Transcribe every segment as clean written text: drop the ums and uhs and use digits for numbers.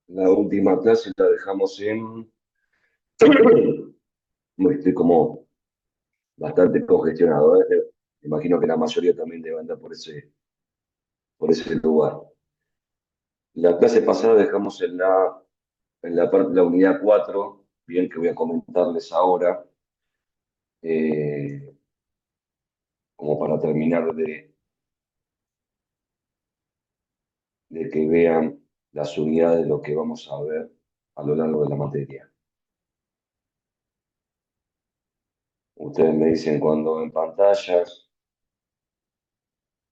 La última clase la dejamos en... Bueno, estoy como bastante congestionado, ¿eh? Imagino que la mayoría también debe andar por ese lugar. La clase pasada dejamos en la unidad 4, bien que voy a comentarles ahora, eh, como para terminar de que vean las unidades de lo que vamos a ver a lo largo de la materia. Ustedes me dicen cuando en pantallas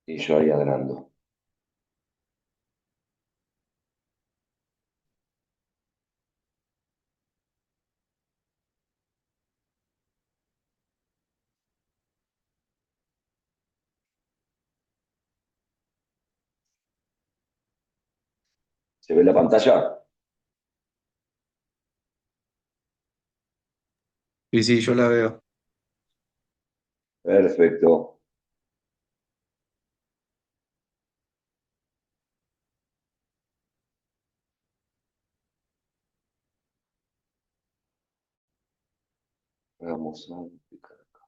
y yo ahí agrando. ¿Se ve la pantalla? Sí, sí, yo la veo. Perfecto. Vamos a aplicar acá.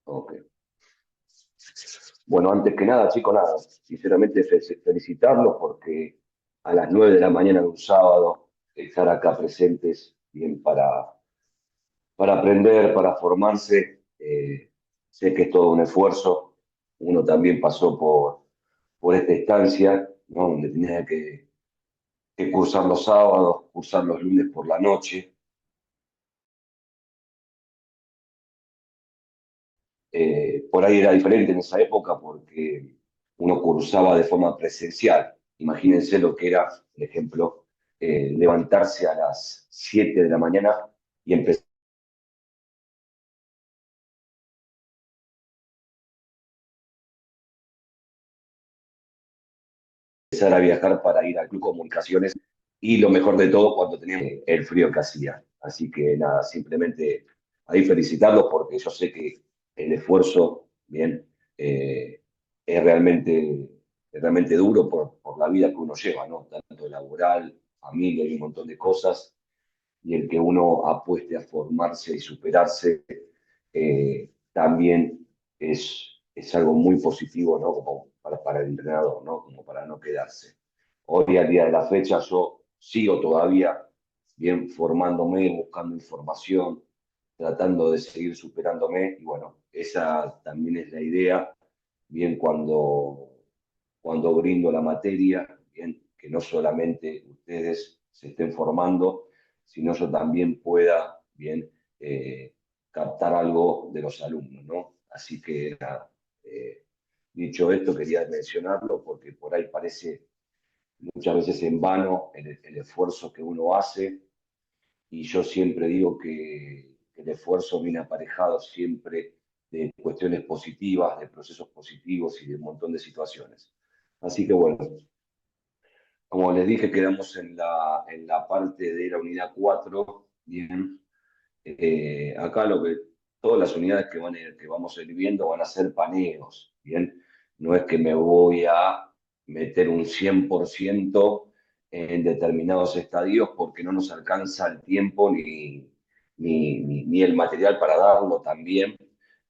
Ok. Bueno, antes que nada, chicos, nada, sinceramente felicitarlos porque a las 9 de la mañana de un sábado, estar acá presentes, bien, para aprender, para formarse, sé que es todo un esfuerzo. Uno también pasó por esta instancia, ¿no? Donde tenía que cursar los sábados, cursar los lunes por la noche. Por ahí era diferente en esa época porque uno cursaba de forma presencial. Imagínense lo que era, por ejemplo, levantarse a las 7 de la mañana y empezar a viajar para ir al Club Comunicaciones y lo mejor de todo cuando teníamos el frío que hacía. Así que nada, simplemente ahí felicitarlos porque yo sé que el esfuerzo, bien, eh, es realmente duro por la vida que uno lleva, ¿no? Tanto laboral, familia y un montón de cosas, y el que uno apueste a formarse y superarse también es algo muy positivo, ¿no? Como para el entrenador, ¿no? Como para no quedarse. Hoy, al día de la fecha, yo sigo todavía bien formándome, buscando información, tratando de seguir superándome, y bueno, esa también es la idea, bien cuando brindo la materia, bien, que no solamente ustedes se estén formando, sino yo también pueda, bien, eh, captar algo de los alumnos, ¿no? Así que, nada, dicho esto, quería mencionarlo porque por ahí parece muchas veces en vano el esfuerzo que uno hace, y yo siempre digo que el esfuerzo viene aparejado siempre de cuestiones positivas, de procesos positivos y de un montón de situaciones. Así que bueno, como les dije, quedamos en la parte de la unidad 4. Bien. Acá todas las unidades que vamos a ir viendo van a ser paneos, ¿bien? No es que me voy a meter un 100% en determinados estadios porque no nos alcanza el tiempo ni el material para darlo también,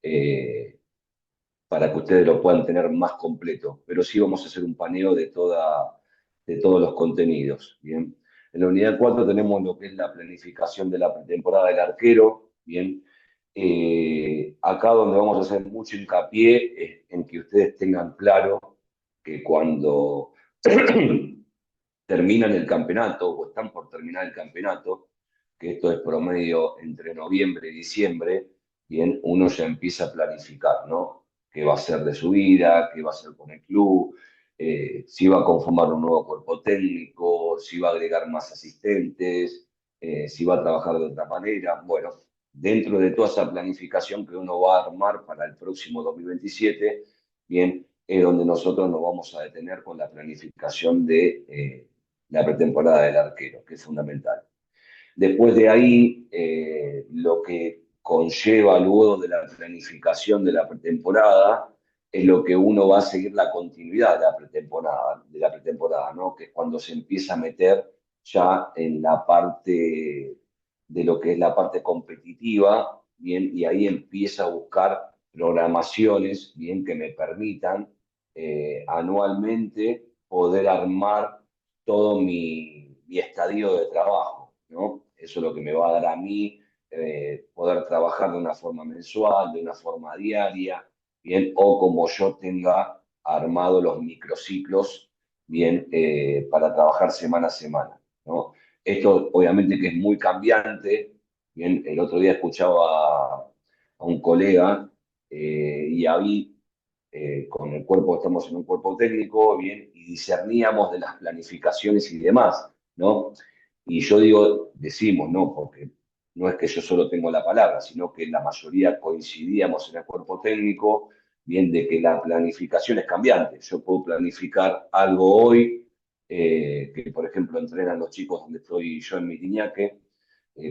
eh, para que ustedes lo puedan tener más completo. Pero sí vamos a hacer un paneo de todos los contenidos, ¿bien? En la unidad 4 tenemos lo que es la planificación de la pretemporada del arquero, ¿bien? Acá donde vamos a hacer mucho hincapié es en que ustedes tengan claro que cuando terminan el campeonato o están por terminar el campeonato, que esto es promedio entre noviembre y diciembre, bien, uno ya empieza a planificar, ¿no? ¿Qué va a hacer de su vida? ¿Qué va a hacer con el club? Si va a conformar un nuevo cuerpo técnico, si va a agregar más asistentes, si va a trabajar de otra manera. Bueno, dentro de toda esa planificación que uno va a armar para el próximo 2027, bien, es donde nosotros nos vamos a detener con la planificación de la pretemporada del arquero, que es fundamental. Después de ahí, lo que conlleva luego de la planificación de la pretemporada es lo que uno va a seguir la continuidad de la pretemporada, ¿no? Que es cuando se empieza a meter ya en la parte de lo que es la parte competitiva, bien, y ahí empieza a buscar programaciones, bien, que me permitan anualmente poder armar todo mi estadio de trabajo, ¿no? Eso es lo que me va a dar a mí poder trabajar de una forma mensual, de una forma diaria, bien, o como yo tenga armado los microciclos, bien, para trabajar semana a semana, ¿no? Esto obviamente que es muy cambiante, bien, el otro día escuchaba a un colega y ahí con el cuerpo, estamos en un cuerpo técnico, bien, y discerníamos de las planificaciones y demás, ¿no? Y yo digo, decimos, ¿no? Porque no es que yo solo tengo la palabra, sino que la mayoría coincidíamos en el cuerpo técnico, bien, de que la planificación es cambiante. Yo puedo planificar algo hoy, que por ejemplo entrenan los chicos donde estoy yo en Mitiñaque,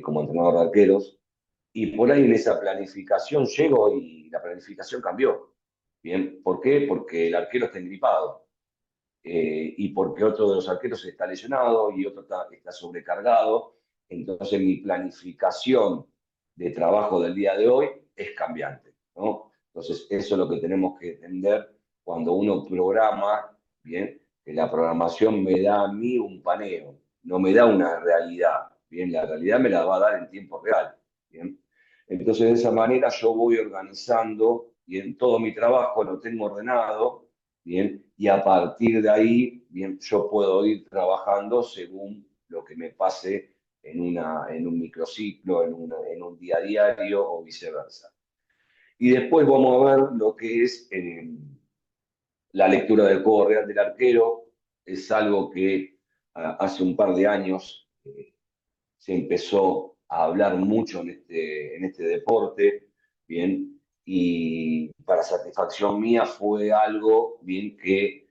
como entrenador de arqueros, y por ahí en esa planificación llego y la planificación cambió. Bien, ¿por qué? Porque el arquero está engripado y porque otro de los arqueros está lesionado y otro está sobrecargado. Entonces mi planificación de trabajo del día de hoy es cambiante, ¿no? Entonces eso es lo que tenemos que entender cuando uno programa, ¿bien? Que la programación me da a mí un paneo, no me da una realidad, ¿bien? La realidad me la va a dar en tiempo real, ¿bien? Entonces de esa manera yo voy organizando y en todo mi trabajo lo tengo ordenado, ¿bien? Y a partir de ahí, bien, yo puedo ir trabajando según lo que me pase en un microciclo, en un día a diario o viceversa. Y después vamos a ver lo que es la lectura del juego real del arquero. Es algo que hace un par de años se empezó a hablar mucho en este deporte, bien, y para satisfacción mía fue algo, bien, que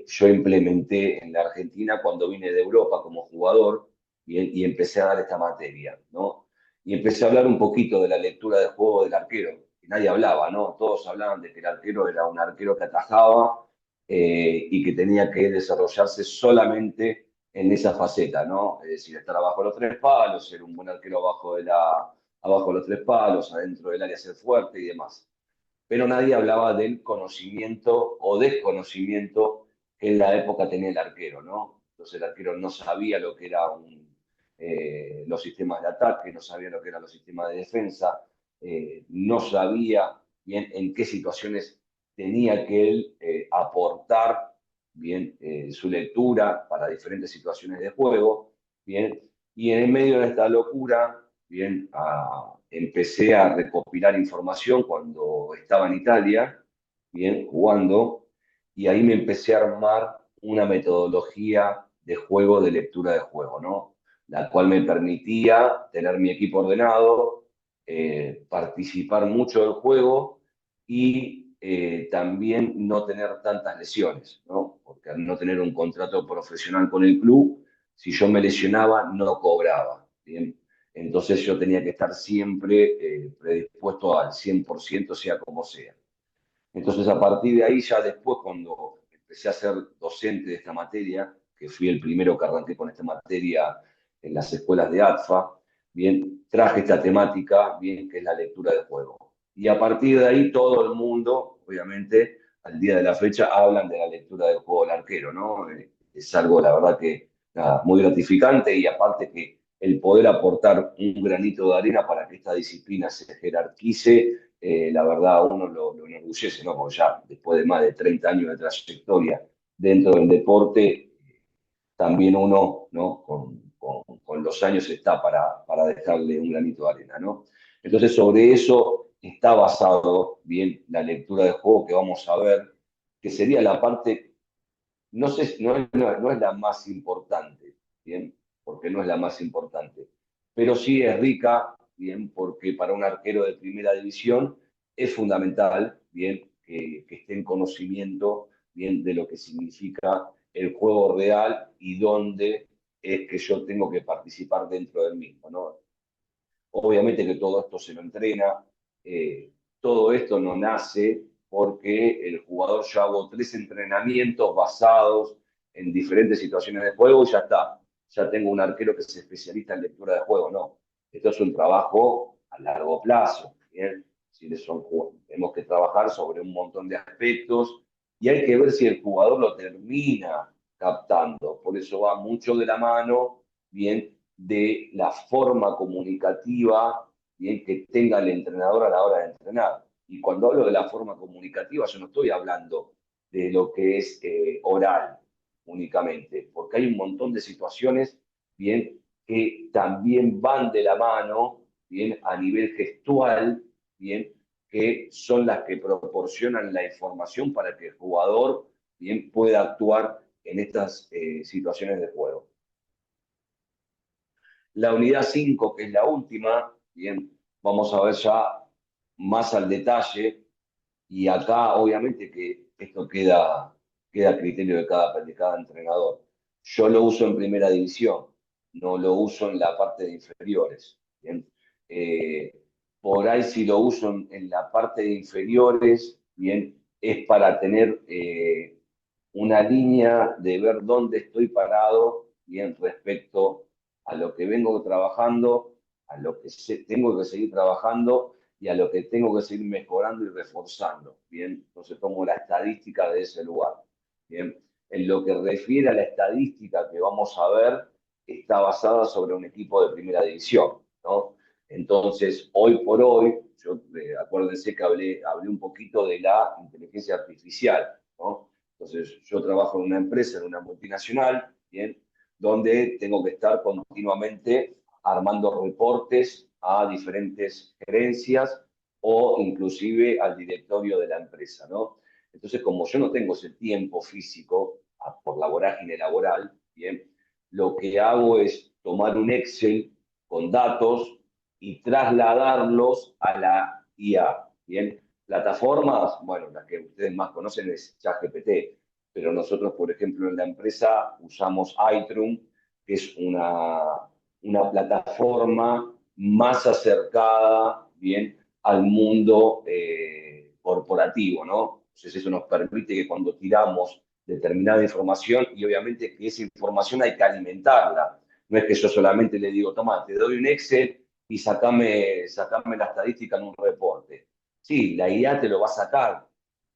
yo implementé en la Argentina cuando vine de Europa como jugador, bien, y empecé a dar esta materia, ¿no? Y empecé a hablar un poquito de la lectura del juego del arquero, que nadie hablaba, ¿no? Todos hablaban de que el arquero era un arquero que atajaba y que tenía que desarrollarse solamente en esa faceta, ¿no? Es decir, estar abajo de los tres palos, ser un buen arquero abajo de los tres palos, adentro del área ser fuerte y demás. Pero nadie hablaba del conocimiento o desconocimiento que en la época tenía el arquero, ¿no? Entonces el arquero no sabía lo que eran los sistemas de ataque, no sabía lo que eran los sistemas de defensa, no sabía bien en qué situaciones tenía que él aportar bien su lectura para diferentes situaciones de juego, bien, y en el medio de esta locura, bien, empecé a recopilar información cuando estaba en Italia, bien, jugando, y ahí me empecé a armar una metodología de juego, de lectura de juego, ¿no? La cual me permitía tener mi equipo ordenado, participar mucho del juego y también no tener tantas lesiones, ¿no? Porque al no tener un contrato profesional con el club, si yo me lesionaba, no cobraba, ¿bien? Entonces yo tenía que estar siempre predispuesto al 100%, sea como sea. Entonces a partir de ahí, ya después, cuando empecé a ser docente de esta materia, que fui el primero que arranqué con esta materia en las escuelas de ATFA, bien, traje esta temática, bien, que es la lectura de juego. Y a partir de ahí todo el mundo, obviamente, al día de la fecha, hablan de la lectura del juego del arquero, ¿no? Es algo, la verdad, que nada, muy gratificante y aparte que el poder aportar un granito de arena para que esta disciplina se jerarquice, la verdad a uno lo enorgullece, ¿no? Porque ya después de más de 30 años de trayectoria dentro del deporte, también uno, ¿no? Con los años está para dejarle un granito de arena, ¿no? Entonces, sobre eso está basado bien la lectura de juego que vamos a ver, que sería la parte, no sé, no es la más importante, bien, porque no es la más importante, pero sí es rica, bien, porque para un arquero de primera división es fundamental, bien, que esté en conocimiento, bien, de lo que significa el juego real y dónde es que yo tengo que participar dentro del mismo, ¿no? Obviamente que todo esto se lo entrena, todo esto no nace porque el jugador ya hago 3 entrenamientos basados en diferentes situaciones de juego y ya está. Ya tengo un arquero que es especialista en lectura de juego. No, esto es un trabajo a largo plazo. ¿Bien? Si tenemos que trabajar sobre un montón de aspectos y hay que ver si el jugador lo termina captando. Por eso va mucho de la mano, bien, de la forma comunicativa, bien, que tenga el entrenador a la hora de entrenar. Y cuando hablo de la forma comunicativa, yo no estoy hablando de lo que es oral únicamente, porque hay un montón de situaciones, bien, que también van de la mano, bien, a nivel gestual, bien, que son las que proporcionan la información para que el jugador, bien, pueda actuar en estas situaciones de juego. La unidad 5, que es la última, bien, vamos a ver ya más al detalle, y acá obviamente que esto queda a criterio de cada entrenador. Yo lo uso en primera división, no lo uso en la parte de inferiores. ¿Bien? Eh, por ahí si lo uso en la parte de inferiores, bien, es para tener una línea de ver dónde estoy parado, bien, respecto a lo que vengo trabajando, a lo que tengo que seguir trabajando y a lo que tengo que seguir mejorando y reforzando. Bien, entonces tomo la estadística de ese lugar. Bien, en lo que refiere a la estadística que vamos a ver, está basada sobre un equipo de primera división, ¿no? Entonces, hoy por hoy, acuérdense que hablé un poquito de la inteligencia artificial, ¿no? Entonces, yo trabajo en una empresa, en una multinacional, ¿bien? Donde tengo que estar continuamente armando reportes a diferentes gerencias o inclusive al directorio de la empresa, ¿no? Entonces, como yo no tengo ese tiempo físico por la vorágine laboral, ¿bien? Lo que hago es tomar un Excel con datos y trasladarlos a la IA, ¿bien? Plataformas, bueno, las que ustedes más conocen es ChatGPT, pero nosotros, por ejemplo, en la empresa usamos Itrum, que es una plataforma más acercada, bien, al mundo corporativo, ¿no? Entonces eso nos permite que cuando tiramos determinada información, y obviamente que esa información hay que alimentarla, no es que yo solamente le digo, toma, te doy un Excel y sacame la estadística en un reporte. Sí, la IA te lo va a sacar,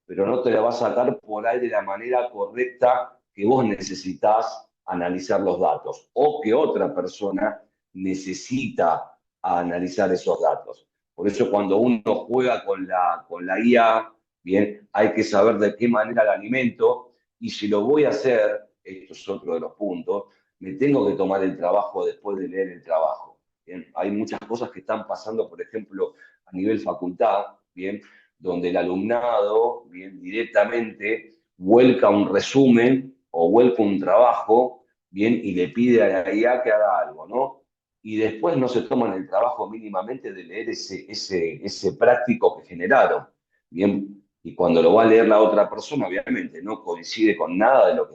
pero no te la va a sacar por ahí de la manera correcta que vos necesitas analizar los datos o que otra persona necesita analizar esos datos. Por eso cuando uno juega con la IA, bien, hay que saber de qué manera la alimento y si lo voy a hacer, esto es otro de los puntos, me tengo que tomar el trabajo después de leer el trabajo. Bien, hay muchas cosas que están pasando, por ejemplo, a nivel facultad, bien, donde el alumnado, bien, directamente vuelca un resumen o vuelca un trabajo, bien, y le pide a la IA que haga algo, ¿no? Y después no se toman el trabajo mínimamente de leer ese práctico que generaron, bien, y cuando lo va a leer la otra persona, obviamente, no coincide con nada de lo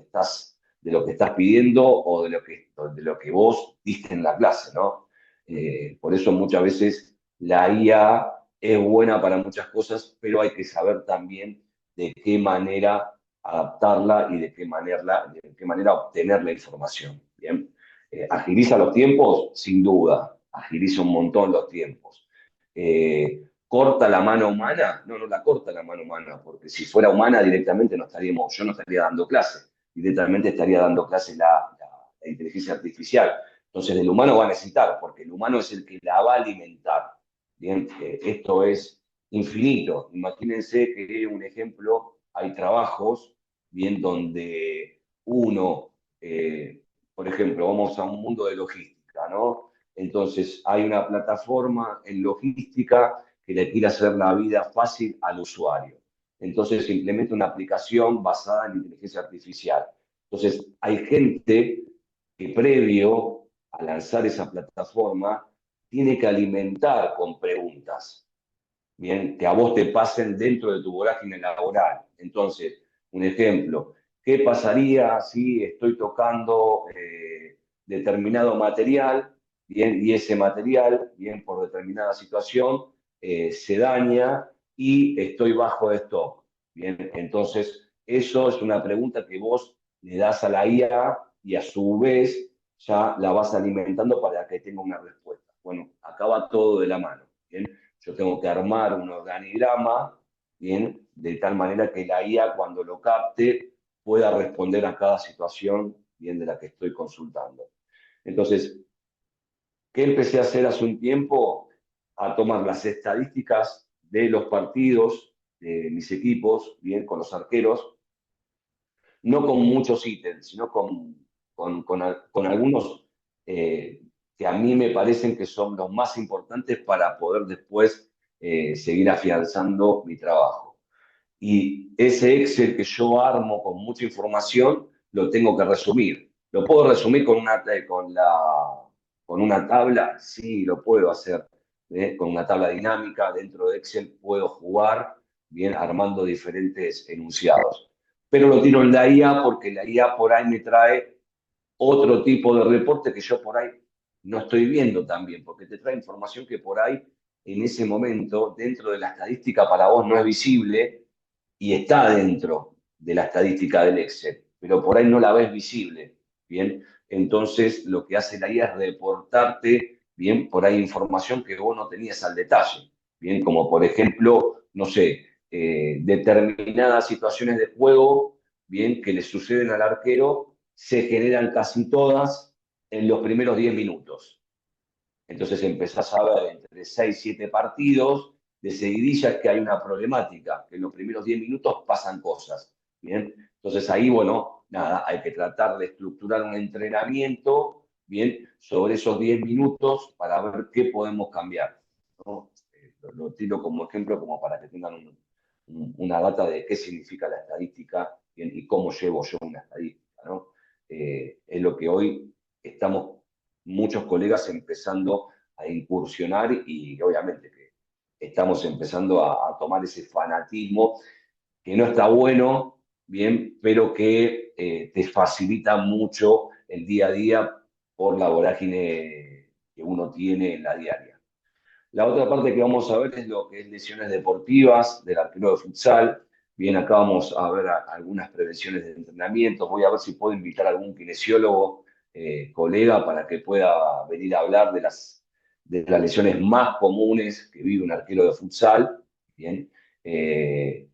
que estás pidiendo o de lo que vos diste en la clase, ¿no? Por eso muchas veces la IA es buena para muchas cosas, pero hay que saber también de qué manera adaptarla y de qué manera obtener la información. ¿Bien? ¿Agiliza los tiempos? Sin duda, agiliza un montón los tiempos. ¿Corta la mano humana? No, no la corta la mano humana, porque si fuera humana directamente yo no estaría dando clase, directamente estaría dando clase la inteligencia artificial. Entonces, el humano va a necesitar, porque el humano es el que la va a alimentar. Bien, esto es infinito. Imagínense que un ejemplo, hay trabajos, bien, donde uno, por ejemplo, vamos a un mundo de logística, ¿no? Entonces, hay una plataforma en logística que le quiere hacer la vida fácil al usuario. Entonces, se implementa una aplicación basada en inteligencia artificial. Entonces, hay gente que previo a lanzar esa plataforma tiene que alimentar con preguntas, bien, que a vos te pasen dentro de tu vorágine laboral. Entonces, un ejemplo, ¿qué pasaría si estoy tocando determinado material, bien, y ese material, bien, por determinada situación, se daña y estoy bajo de stock? Bien, entonces eso es una pregunta que vos le das a la IA y a su vez ya la vas alimentando para que tenga una respuesta. Bueno, acá va todo de la mano. Bien, yo tengo que armar un organigrama, bien, de tal manera que la IA cuando lo capte pueda responder a cada situación, bien, de la que estoy consultando. Entonces, ¿qué empecé a hacer hace un tiempo? A tomar las estadísticas de los partidos de mis equipos, bien, con los arqueros, no con muchos ítems, sino con algunos que a mí me parecen que son los más importantes para poder después seguir afianzando mi trabajo. Y ese Excel que yo armo con mucha información, lo tengo que resumir. ¿Lo puedo resumir con una tabla? Sí, lo puedo hacer. Con una tabla dinámica dentro de Excel puedo jugar, bien, armando diferentes enunciados. Pero lo tiro en la IA porque la IA por ahí me trae otro tipo de reporte que yo por ahí no estoy viendo también, porque te trae información que por ahí en ese momento, dentro de la estadística para vos no es visible y está dentro de la estadística del Excel, pero por ahí no la ves visible, ¿bien? Entonces lo que hace la IA es reportarte, ¿bien? Por ahí información que vos no tenías al detalle, ¿bien? Como por ejemplo, no sé, determinadas situaciones de juego, ¿bien? Que le suceden al arquero se generan casi todas en los primeros 10 minutos. Entonces empezás a ver entre 6 7 partidos de seguidillas que hay una problemática, que en los primeros 10 minutos pasan cosas. ¿Bien? Entonces ahí, bueno, nada, hay que tratar de estructurar un entrenamiento, ¿bien? Sobre esos 10 minutos para ver qué podemos cambiar, ¿no? Lo tiro como ejemplo como para que tengan una data de qué significa la estadística, ¿bien? Y cómo llevo yo una estadística, ¿no? Es lo que hoy estamos muchos colegas empezando a incursionar y obviamente que estamos empezando a tomar ese fanatismo que no está bueno, bien, pero que te facilita mucho el día a día por la vorágine que uno tiene en la diaria. La otra parte que vamos a ver es lo que es lesiones deportivas del arquero de futsal. Bien, acá vamos a ver algunas prevenciones de entrenamiento. Voy a ver si puedo invitar a algún kinesiólogo, colega, para que pueda venir a hablar de las lesiones más comunes que vive un arquero de futsal. Bien, eh,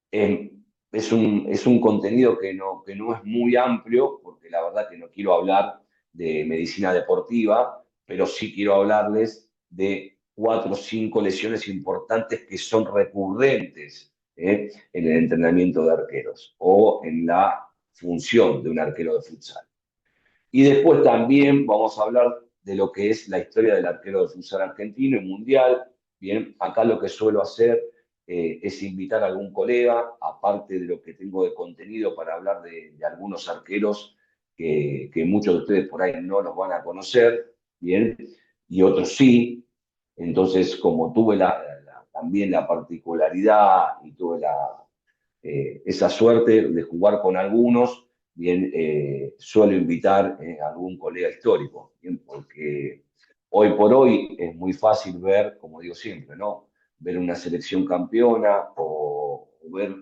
es, es un contenido que no es muy amplio, porque la verdad que no quiero hablar de medicina deportiva, pero sí quiero hablarles de 4 o 5 lesiones importantes que son recurrentes en el entrenamiento de arqueros o en la función de un arquero de futsal. Y después también vamos a hablar de lo que es la historia del arquero de futsal argentino y mundial. Bien, acá lo que suelo hacer es invitar a algún colega, aparte de lo que tengo de contenido para hablar de algunos arqueros que muchos de ustedes por ahí no los van a conocer, bien, y otros sí. Entonces, como tuve también la particularidad y tuve esa suerte de jugar con algunos, bien, suelo invitar a algún colega histórico, bien, porque hoy por hoy es muy fácil ver, como digo siempre, ¿no? Ver una selección campeona o ver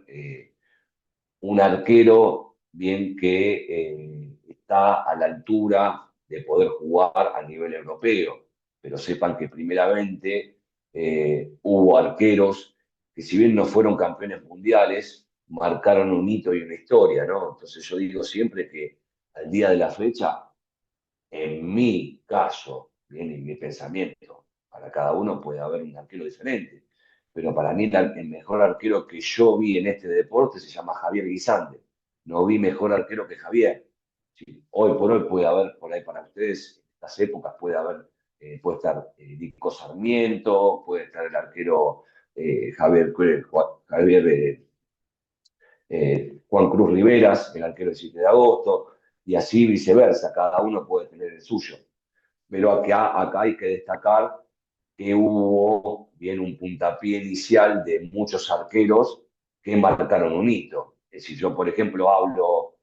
un arquero bien que está a la altura de poder jugar a nivel europeo. Pero sepan que primeramente hubo arqueros que si bien no fueron campeones mundiales, marcaron un hito y una historia, ¿no? Entonces yo digo siempre que al día de la fecha, en mi caso, bien, en mi pensamiento, para cada uno puede haber un arquero diferente, pero para mí el mejor arquero que yo vi en este deporte se llama Javier Guisande. No vi mejor arquero que Javier. Sí, hoy por hoy puede haber, por ahí para ustedes, en estas épocas puede haber, puede estar Nico Sarmiento, puede estar el arquero Javier Juan Cruz Riveras, el arquero del 7 de agosto, y así viceversa, cada uno puede tener el suyo. Pero acá hay que destacar que hubo bien un puntapié inicial de muchos arqueros que marcaron un hito. Es decir, yo, por ejemplo, hablo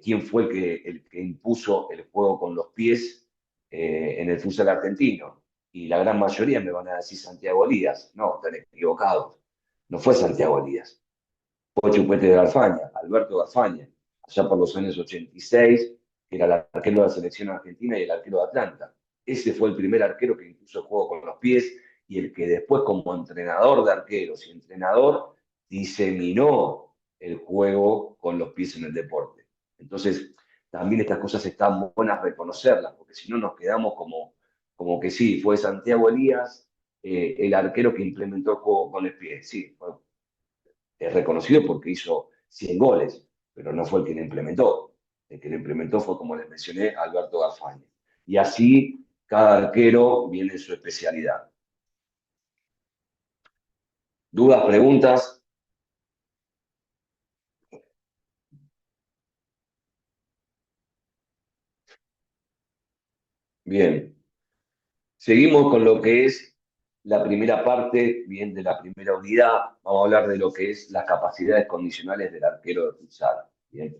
quién fue el que impuso el juego con los pies en el fútbol argentino. Y la gran mayoría me van a decir Santiago Elías. No, están equivocados. No fue Santiago Elías. fue Chupete de Garfaña, Alberto Garfaña, allá por los años 86, que era el arquero de la selección argentina y el arquero de Atlanta. Ese fue el primer arquero que incluso jugó con los pies y el que después como entrenador de arqueros y entrenador diseminó el juego con los pies en el deporte. Entonces, también estas cosas están buenas reconocerlas, porque si no nos quedamos como que sí, fue Santiago Elías el arquero que implementó el juego con los pies. Sí, es reconocido porque hizo 100 goles, pero no fue el que lo implementó. El que lo implementó fue, como les mencioné, Alberto Garfaña. Y así cada arquero viene en su especialidad. ¿Dudas, preguntas? Bien. Seguimos con lo que es la primera parte, bien, de la primera unidad. Vamos a hablar de lo que es las capacidades condicionales del arquero de futsal. Bien.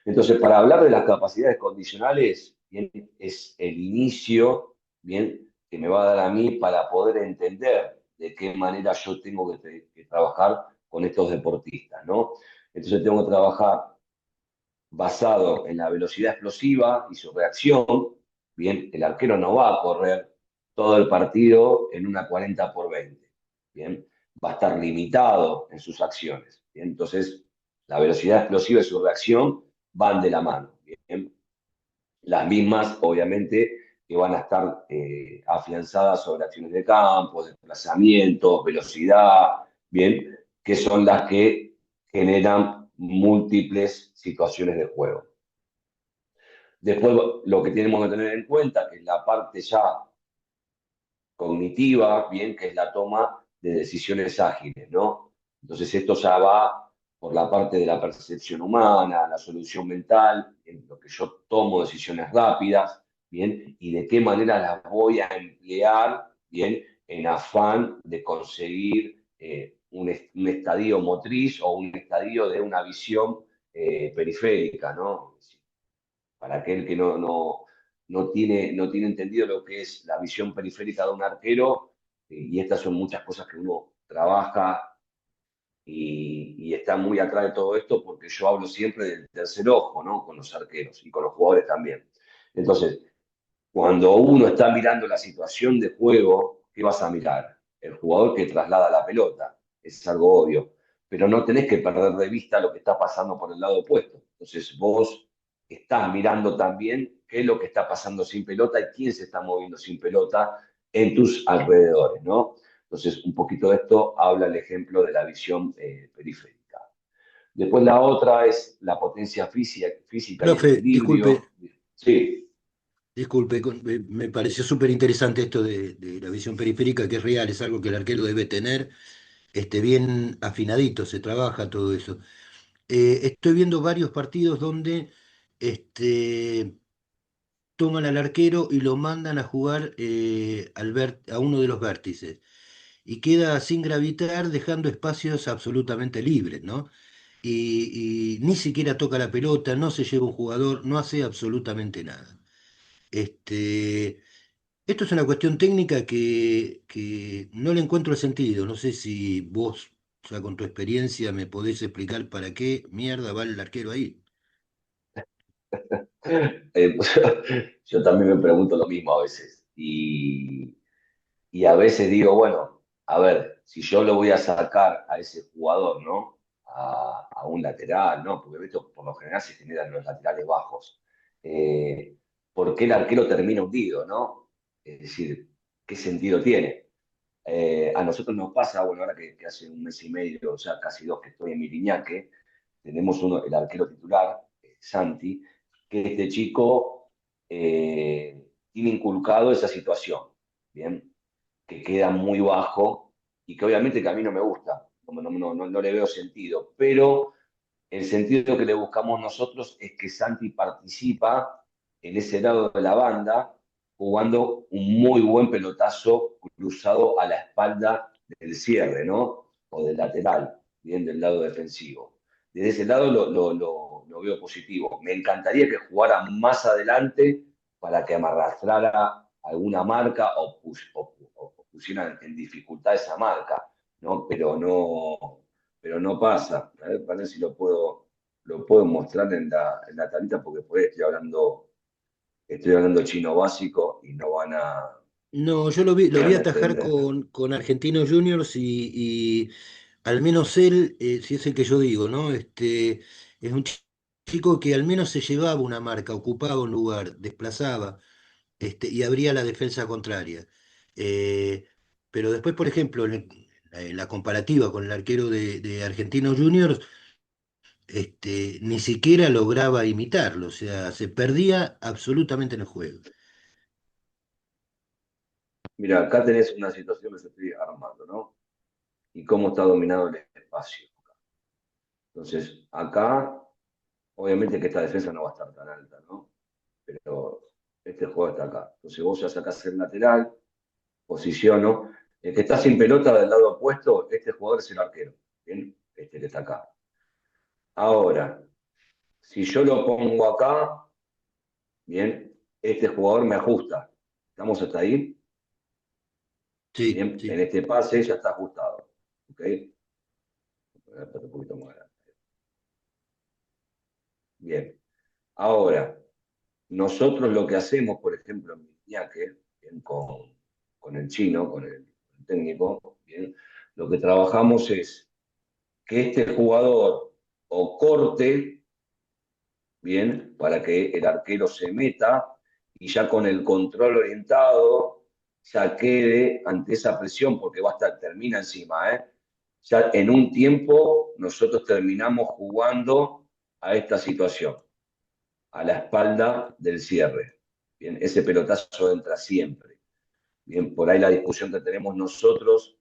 Entonces, para hablar de las capacidades condicionales, bien, es el inicio, bien, que me va a dar a mí para poder entender de qué manera yo tengo que trabajar con estos deportistas, ¿no? Entonces tengo que trabajar basado en la velocidad explosiva y su reacción. Bien, el arquero no va a correr todo el partido en una 40 por 20. Bien, va a estar limitado en sus acciones. Bien, entonces, la velocidad explosiva y su reacción van de la mano. Bien, las mismas, obviamente, que van a estar afianzadas sobre acciones de campo, desplazamientos, velocidad, bien, que son las que generan múltiples situaciones de juego. Después, lo que tenemos que tener en cuenta, que es la parte ya cognitiva, bien, que es la toma de decisiones ágiles, ¿no? Entonces, esto ya va por la parte de la percepción humana, la solución mental, en lo que yo tomo decisiones rápidas, bien, y de qué manera las voy a emplear, bien, en afán de conseguir un estadio motriz o un estadio de una visión periférica, ¿no? Para aquel que no tiene entendido lo que es la visión periférica de un arquero, y estas son muchas cosas que uno trabaja y está muy atrás de todo esto porque yo hablo siempre del tercer ojo, ¿no? Con los arqueros y con los jugadores también. Entonces, cuando uno está mirando la situación de juego, ¿qué vas a mirar? El jugador que traslada la pelota, es algo obvio, pero no tenés que perder de vista lo que está pasando por el lado opuesto. Entonces vos estás mirando también qué es lo que está pasando sin pelota y quién se está moviendo sin pelota en tus alrededores, ¿no? Entonces, un poquito de esto habla el ejemplo de la visión periférica. Después la otra es la potencia física y el Profe, disculpe, equilibrio. Sí, disculpe, me pareció súper interesante esto de la visión periférica, que es real, es algo que el arquero debe tener, bien afinadito, se trabaja todo eso. Estoy viendo varios partidos donde este, toman al arquero y lo mandan a jugar a uno de los vértices y queda sin gravitar, dejando espacios absolutamente libres, ¿no? Y ni siquiera toca la pelota, no se lleva un jugador, no hace absolutamente nada. Este, Esto es una cuestión técnica que no le encuentro el sentido. No sé si vos, ya con tu experiencia, me podés explicar para qué mierda va el arquero ahí. Pues, yo también me pregunto lo mismo a veces. Y a veces digo, bueno, a ver, si yo lo voy a sacar a ese jugador, ¿no? A un lateral, ¿no? Porque esto por lo general se generan los laterales bajos. Eh, ¿Por qué el arquero termina hundido, ¿no? Es decir, ¿qué sentido tiene? A nosotros nos pasa, bueno, ahora que hace un mes y medio, o sea, casi dos que estoy en Miriñaque, tenemos el arquero titular, Santi, que este chico tiene inculcado esa situación, ¿bien? Que queda muy bajo y que obviamente que a mí no me gusta, no le veo sentido, pero el sentido que le buscamos nosotros es que Santi participa en ese lado de la banda jugando un muy buen pelotazo cruzado a la espalda del cierre, ¿no? O del lateral, bien del lado defensivo. Desde ese lado lo veo positivo. Me encantaría que jugara más adelante para que me arrastrara alguna marca o pusiera en dificultad esa marca, ¿no? Pero pero no pasa. A ver si lo puedo mostrar en la tablita, porque por ahí estoy hablando chino básico y No, yo lo no vi van a atajar entender. con Argentinos Juniors y al menos él, si es el que yo digo, ¿no? Es un chico que al menos se llevaba una marca, ocupaba un lugar, desplazaba, y abría la defensa contraria. Eh, pero después, por ejemplo, en la comparativa con el arquero de Argentinos Juniors, ni siquiera lograba imitarlo, o sea, se perdía absolutamente en el juego. Mira, acá tenés una situación que se estoy armando, ¿no? Y cómo está dominado el espacio. Entonces, acá, obviamente que esta defensa no va a estar tan alta, ¿no? Pero este juego está acá. Entonces vos ya sacás el lateral, posiciono. El que está sin pelota del lado opuesto, este jugador es el arquero. Bien, este que está acá. Ahora, si yo lo pongo acá, bien, este jugador me ajusta. ¿Estamos hasta ahí? Sí, Bien, en sí, este pase ya está ajustado. ¿Ok? Voy a un poquito más grande. Bien. Ahora, nosotros lo que hacemos, por ejemplo, en Iñaki, bien, con el chino, con el técnico, bien, lo que trabajamos es que este jugador o corte, bien, para que el arquero se meta y ya con el control orientado ya quede ante esa presión, porque va a estar, termina encima, ¿eh? Ya en un tiempo nosotros terminamos jugando a esta situación, a la espalda del cierre. Bien, ese pelotazo entra siempre. Bien, por ahí la discusión que tenemos nosotros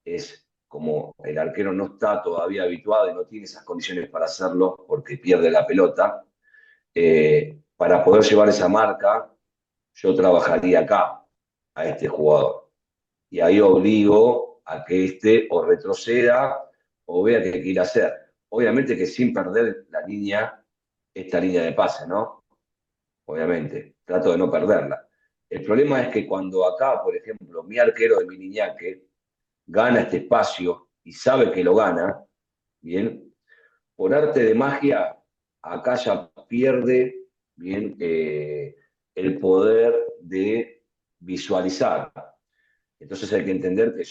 es como el arquero no está todavía habituado y no tiene esas condiciones para hacerlo porque pierde la pelota. Para poder llevar esa marca, yo trabajaría acá a este jugador. Y ahí obligo a que este o retroceda o vea qué quiere hacer. Obviamente que sin perder esta línea de pase, ¿no? Obviamente, trato de no perderla. El problema es que cuando acá, por ejemplo, mi arquero de Miriñaque gana este espacio y sabe que lo gana, bien, por arte de magia, acá ya pierde bien el poder de visualizar. Entonces hay que entender que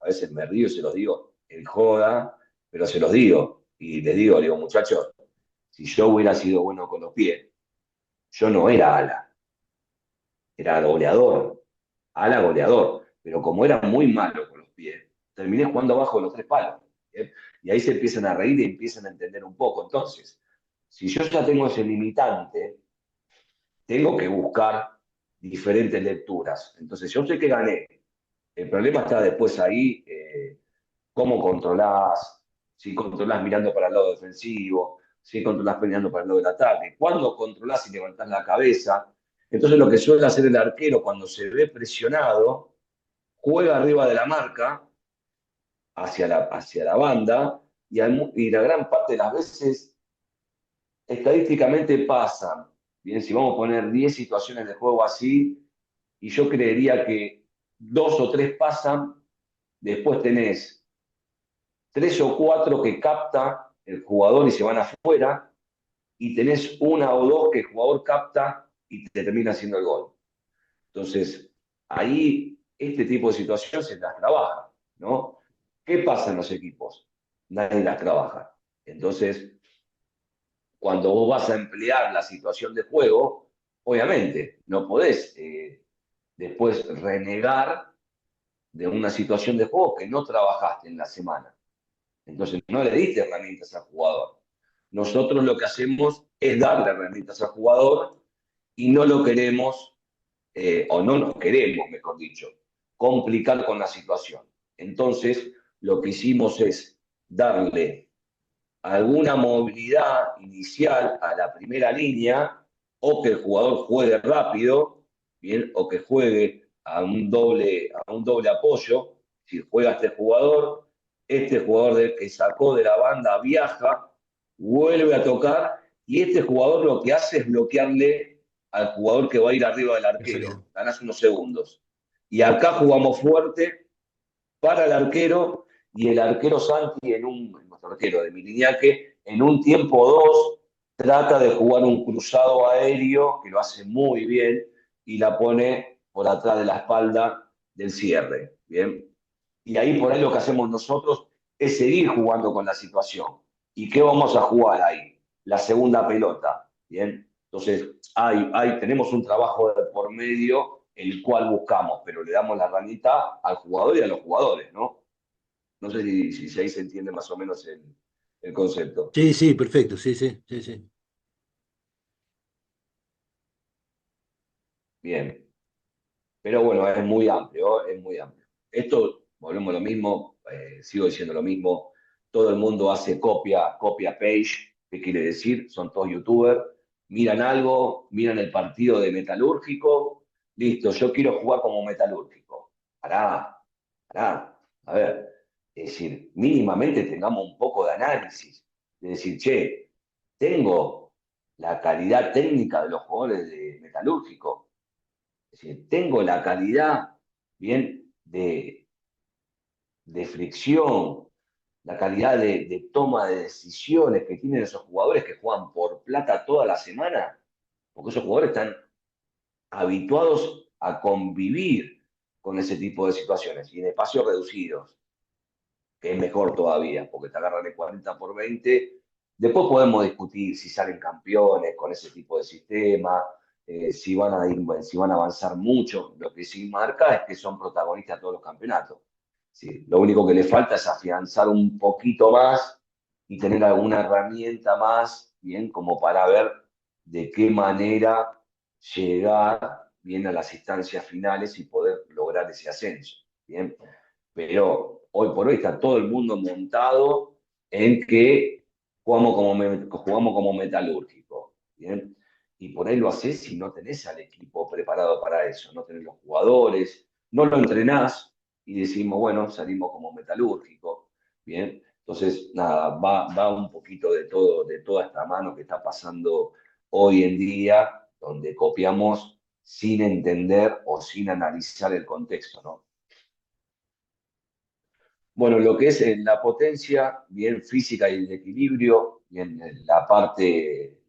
a veces me río y se los digo en joda, pero se los digo. Y les digo, muchachos, si yo hubiera sido bueno con los pies, yo no era ala, era goleador, ala goleador. Pero como era muy malo con los pies, terminé jugando abajo de los tres palos. ¿Bien? Y ahí se empiezan a reír y empiezan a entender un poco. Entonces, si yo ya tengo ese limitante, tengo que buscar diferentes lecturas. Entonces, yo sé que gané. El problema está después ahí, cómo controlás, si controlás mirando para el lado defensivo, si controlás peleando para el lado del ataque, cuándo controlás y levantás la cabeza. Entonces, lo que suele hacer el arquero cuando se ve presionado, juega arriba de la marca hacia la banda y la gran parte de las veces estadísticamente pasan. Bien, si vamos a poner 10 situaciones de juego así, y yo creería que dos o tres pasan, después tenés tres o cuatro que capta el jugador y se van afuera, y tenés una o dos que el jugador capta y te termina haciendo el gol. Entonces, ahí este tipo de situaciones se las trabaja, ¿no? ¿Qué pasa en los equipos? Nadie las trabaja. Entonces, cuando vos vas a emplear la situación de juego, obviamente no podés después renegar de una situación de juego que no trabajaste en la semana. Entonces no le diste herramientas al jugador. Nosotros lo que hacemos es darle herramientas al jugador y no lo queremos, o no nos queremos, mejor dicho, complicar con la situación. Entonces, lo que hicimos es darle alguna movilidad inicial a la primera línea, o que el jugador juegue rápido, bien, o que juegue a un doble apoyo. Si juega este jugador que sacó de la banda viaja, vuelve a tocar, y este jugador lo que hace es bloquearle al jugador que va a ir arriba del la salida. arquero. Ganás unos segundos. Y acá jugamos fuerte para el arquero y el arquero Santi, nuestro arquero de Miriñaque, en un tiempo o dos, trata de jugar un cruzado aéreo, que lo hace muy bien, y la pone por atrás de la espalda del cierre, ¿bien? Y ahí por ahí lo que hacemos nosotros es seguir jugando con la situación. ¿Y qué vamos a jugar ahí? La segunda pelota, ¿bien? Entonces, tenemos un trabajo de por medio el cual buscamos, pero le damos la herramienta al jugador y a los jugadores, ¿no? No sé si ahí se entiende más o menos el concepto. Sí, sí, perfecto, sí, sí, sí, sí. Bien. Pero bueno, es muy amplio, es muy amplio. Esto, volvemos a lo mismo, sigo diciendo lo mismo, todo el mundo hace copia page, ¿qué quiere decir? Son todos youtubers, miran algo, miran el partido de Metalúrgico, listo, yo quiero jugar como Metalúrgico. Pará, pará, a ver, es decir, mínimamente tengamos un poco de análisis, de decir, che, tengo la calidad técnica de los jugadores de Metalúrgico, es decir, tengo la calidad, bien, de fricción, la calidad de toma de decisiones que tienen esos jugadores que juegan por plata toda la semana, porque esos jugadores están habituados a convivir con ese tipo de situaciones y en espacios reducidos, que es mejor todavía, porque te agarran el 40 por 20. Después podemos discutir si salen campeones con ese tipo de sistema, si van a avanzar mucho. Lo que sí marca es que son protagonistas de todos los campeonatos. Sí, lo único que le falta es afianzar un poquito más y tener alguna herramienta más, bien, como para ver de qué manera llegar bien a las instancias finales y poder lograr ese ascenso. Bien, pero hoy por hoy está todo el mundo montado en que jugamos como metalúrgico, ¿bien? Y por ahí lo haces si no tenés al equipo preparado para eso, no tenés los jugadores, no lo entrenás y decimos, bueno, salimos como metalúrgico, ¿bien? Entonces, nada, va un poquito de todo, de toda esta mano que está pasando hoy en día, donde copiamos sin entender o sin analizar el contexto, ¿no? Bueno, lo que es la potencia, bien física y el equilibrio, bien la parte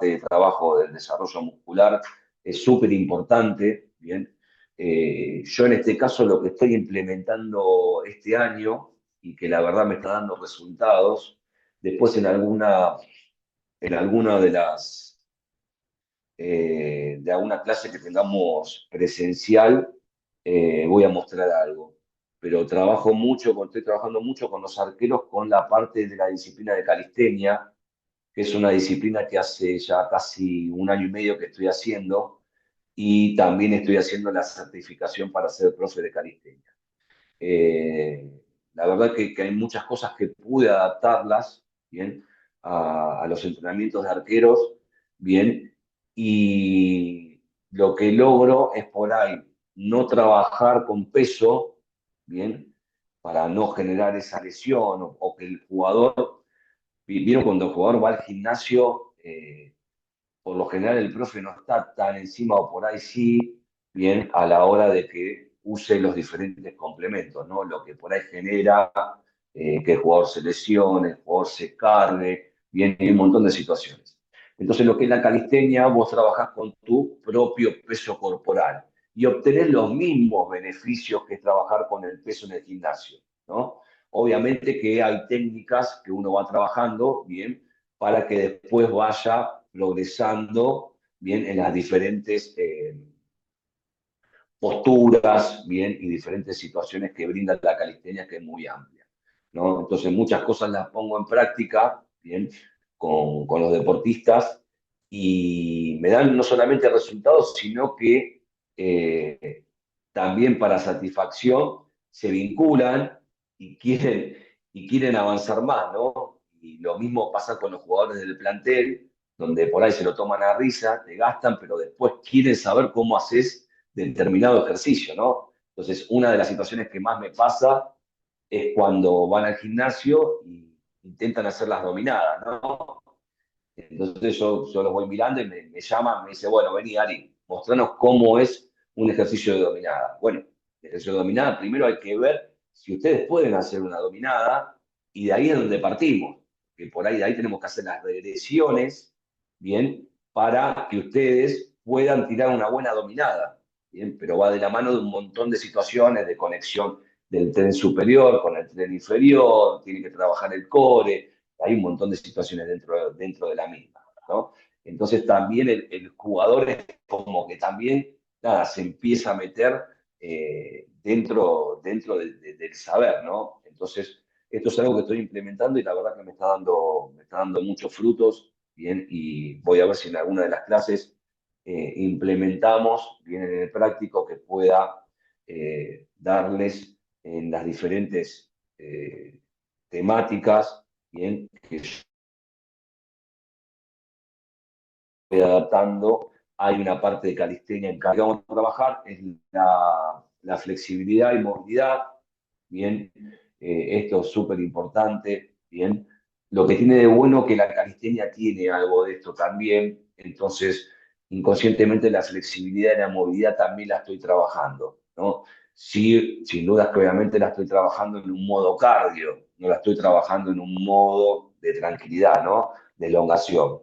de trabajo del desarrollo muscular es súper importante, bien. Yo en este caso lo que estoy implementando este año y que la verdad me está dando resultados, después en alguna de alguna clase que tengamos presencial, voy a mostrar algo. Pero estoy trabajando mucho con los arqueros con la parte de la disciplina de calistenia, que es una disciplina que hace ya casi un año y medio que estoy haciendo, y también estoy haciendo la certificación para ser profe de calistenia. Eh, la verdad que hay muchas cosas que pude adaptarlas, bien, a los entrenamientos de arqueros, bien, y lo que logro es por ahí no trabajar con peso, bien, para no generar esa lesión o que el jugador, vieron cuando el jugador va al gimnasio, por lo general el profe no está tan encima o por ahí sí, bien, a la hora de que use los diferentes complementos, ¿no? Lo que por ahí genera que el jugador se lesione, el jugador se cargue, bien, y un montón de situaciones. Entonces, lo que es la calistenia, vos trabajás con tu propio peso corporal y obtenés los mismos beneficios que trabajar con el peso en el gimnasio, ¿no? Obviamente que hay técnicas que uno va trabajando, bien, para que después vaya progresando bien en las diferentes posturas bien y diferentes situaciones que brinda la calistenia, que es muy amplia, ¿no? Entonces muchas cosas las pongo en práctica bien con los deportistas y me dan no solamente resultados, sino que también para satisfacción se vinculan y quieren avanzar más, ¿no? Y lo mismo pasa con los jugadores del plantel, donde por ahí se lo toman a risa, te gastan, pero después quieren saber cómo haces determinado ejercicio, ¿no? Entonces, una de las situaciones que más me pasa es cuando van al gimnasio y intentan hacer las dominadas, ¿no? Entonces yo los voy mirando y me llaman, me dice, bueno, vení Ari, mostranos cómo es un ejercicio de dominada. Bueno, el ejercicio de dominada, primero hay que ver si ustedes pueden hacer una dominada, y de ahí es donde partimos, que por ahí de ahí tenemos que hacer las regresiones, ¿bien? Para que ustedes puedan tirar una buena dominada, ¿bien? Pero va de la mano de un montón de situaciones de conexión del tren superior con el tren inferior, tiene que trabajar el core, hay un montón de situaciones dentro de la misma, ¿no? Entonces también el jugador es como que también, nada, se empieza a meter dentro del saber, ¿no? Entonces, esto es algo que estoy implementando y la verdad que me está dando muchos frutos, bien, y voy a ver si en alguna de las clases implementamos, bien en el práctico, que pueda darles en las diferentes temáticas, bien, que yo voy adaptando. Hay una parte de calistenia en que vamos a trabajar, es la flexibilidad y movilidad, bien, esto es súper importante, bien. Lo que tiene de bueno que la calistenia tiene algo de esto también, entonces inconscientemente la flexibilidad y la movilidad también la estoy trabajando, ¿no? Sí, sin dudas que obviamente la estoy trabajando en un modo cardio, no la estoy trabajando en un modo de tranquilidad, ¿no? De elongación,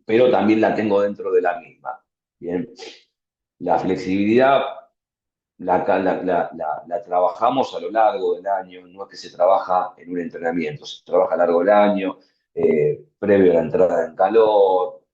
pero también la tengo dentro de la misma, bien. La flexibilidad la trabajamos a lo largo del año, no es que se trabaja en un entrenamiento, se trabaja a lo largo del año, previo a la entrada en calor,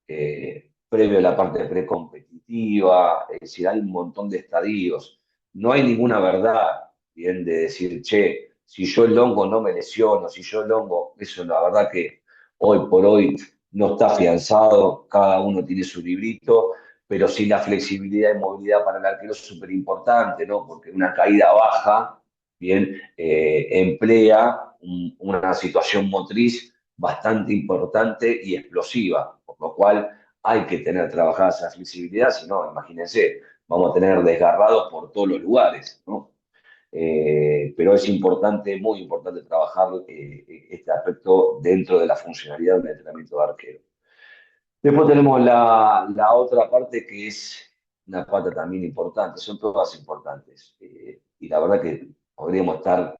previo a la parte precompetitiva, es decir, hay un montón de estadios. No hay ninguna verdad, bien, de decir, che, si yo el hongo no me lesiono, si yo el hongo, eso la verdad que hoy por hoy no está afianzado, cada uno tiene su librito, pero sí la flexibilidad y movilidad para el arquero es súper importante, ¿no? Porque una caída baja, bien, emplea una situación motriz bastante importante y explosiva, por lo cual hay que tener trabajada esa flexibilidad, si no, imagínense, vamos a tener desgarrados por todos los lugares, ¿no? Pero es importante, muy importante trabajar este aspecto dentro de la funcionalidad de un entrenamiento de arquero. Después tenemos la otra parte que es una pata también importante, son todas importantes. Y la verdad que podríamos estar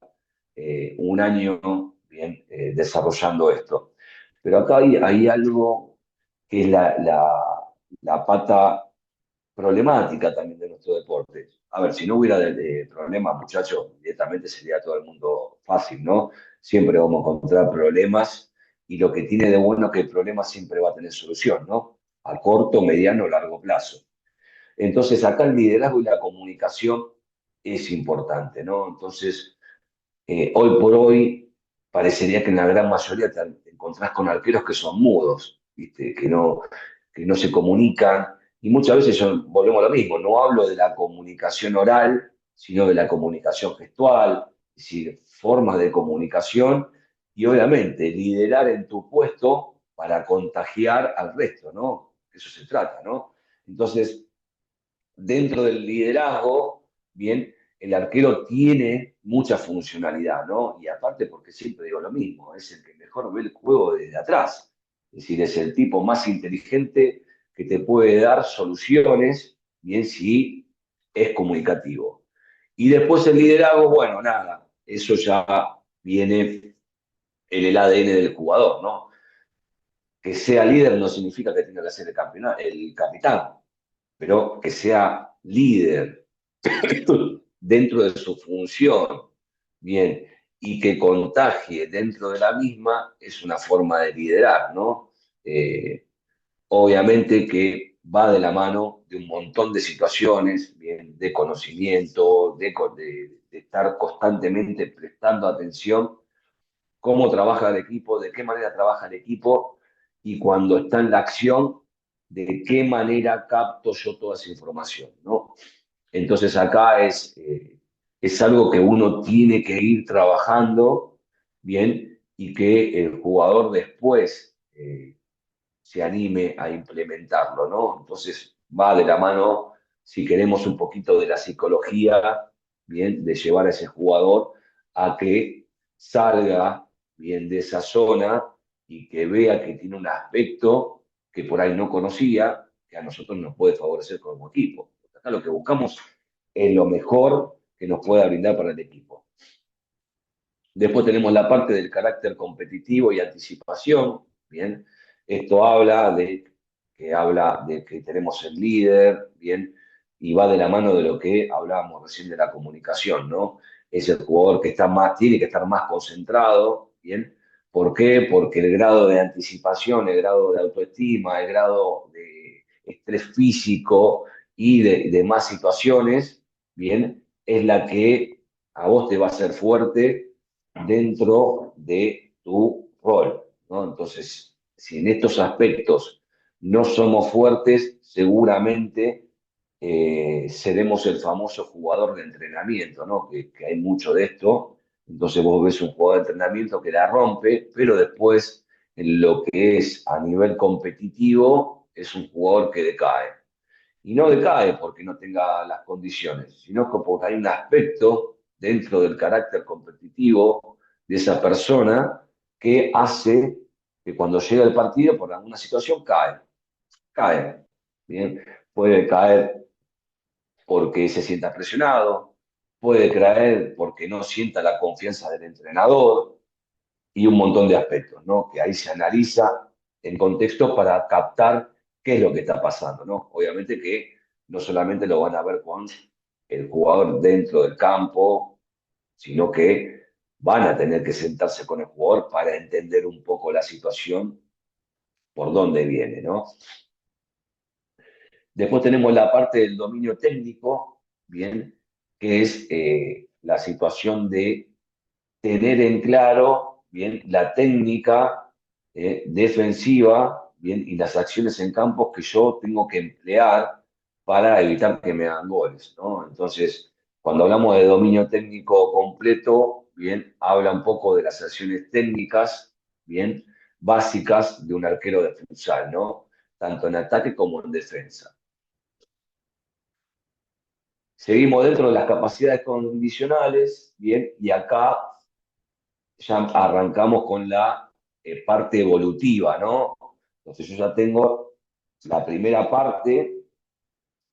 un año bien desarrollando esto. Pero acá hay algo que es la pata problemática también de nuestro deporte. A ver, si no hubiera de problemas, muchachos, directamente sería todo el mundo fácil, ¿no? Siempre vamos a encontrar problemas y lo que tiene de bueno es que el problema siempre va a tener solución, ¿no? A corto, mediano o largo plazo. Entonces, acá el liderazgo y la comunicación es importante, ¿no? Entonces, hoy por hoy parecería que en la gran mayoría te encontrás con arqueros que son mudos, ¿viste? Que no se comunican. Y muchas veces volvemos a lo mismo, no hablo de la comunicación oral, sino de la comunicación gestual, es decir, formas de comunicación y obviamente liderar en tu puesto para contagiar al resto, ¿no? De eso se trata, ¿no? Entonces, dentro del liderazgo, bien, el arquero tiene mucha funcionalidad, ¿no? Y aparte, porque siempre digo lo mismo, es el que mejor ve el juego desde atrás. Es decir, es el tipo más inteligente que te puede dar soluciones, bien, si es comunicativo. Y después el liderazgo, bueno, nada, eso ya viene en el ADN del jugador, ¿no? Que sea líder no significa que tenga que ser el capitán, pero que sea líder dentro de su función, bien, y que contagie dentro de la misma, es una forma de liderar, ¿no? Obviamente que va de la mano de un montón de situaciones, bien, de conocimiento, de estar constantemente prestando atención cómo trabaja el equipo, de qué manera trabaja el equipo y cuando está en la acción, de qué manera capto yo toda esa información, ¿no? Entonces acá es algo que uno tiene que ir trabajando bien y que el jugador después se anime a implementarlo, ¿no? Entonces va de la mano, si queremos un poquito de la psicología, bien, de llevar a ese jugador a que salga bien de esa zona y que vea que tiene un aspecto que por ahí no conocía, que a nosotros nos puede favorecer como equipo. Acá lo que buscamos es lo mejor que nos pueda brindar para el equipo. Después tenemos la parte del carácter competitivo y anticipación, ¿bien? Esto habla de que tenemos el líder, ¿bien? Y va de la mano de lo que hablábamos recién de la comunicación, ¿no? Es el jugador que tiene que estar más concentrado, ¿bien? ¿Por qué? Porque el grado de anticipación, el grado de autoestima, el grado de estrés físico y de más situaciones, ¿bien? Es la que a vos te va a hacer fuerte dentro de tu rol, ¿no? Entonces, si en estos aspectos no somos fuertes, seguramente seremos el famoso jugador de entrenamiento, ¿no? Que hay mucho de esto. Entonces vos ves un jugador de entrenamiento que la rompe, pero después en lo que es a nivel competitivo es un jugador que decae. Y no decae porque no tenga las condiciones, sino que porque hay un aspecto dentro del carácter competitivo de esa persona que hace que cuando llega el partido por alguna situación cae. Bien, puede caer porque se sienta presionado, puede caer porque no sienta la confianza del entrenador y un montón de aspectos, ¿no? Que ahí se analiza en contexto para captar qué es lo que está pasando, ¿no? Obviamente que no solamente lo van a ver con el jugador dentro del campo, sino que van a tener que sentarse con el jugador para entender un poco la situación, por dónde viene, ¿no? Después tenemos la parte del dominio técnico, bien, que es la situación de tener en claro, bien, la técnica defensiva, bien, y las acciones en campos que yo tengo que emplear para evitar que me hagan goles, ¿no? Entonces, cuando hablamos de dominio técnico completo, bien, habla un poco de las acciones técnicas, bien, básicas de un arquero de futsal, ¿no? Tanto en ataque como en defensa. Seguimos dentro de las capacidades condicionales, bien, y acá ya arrancamos con la parte evolutiva, ¿no? Entonces yo ya tengo la primera parte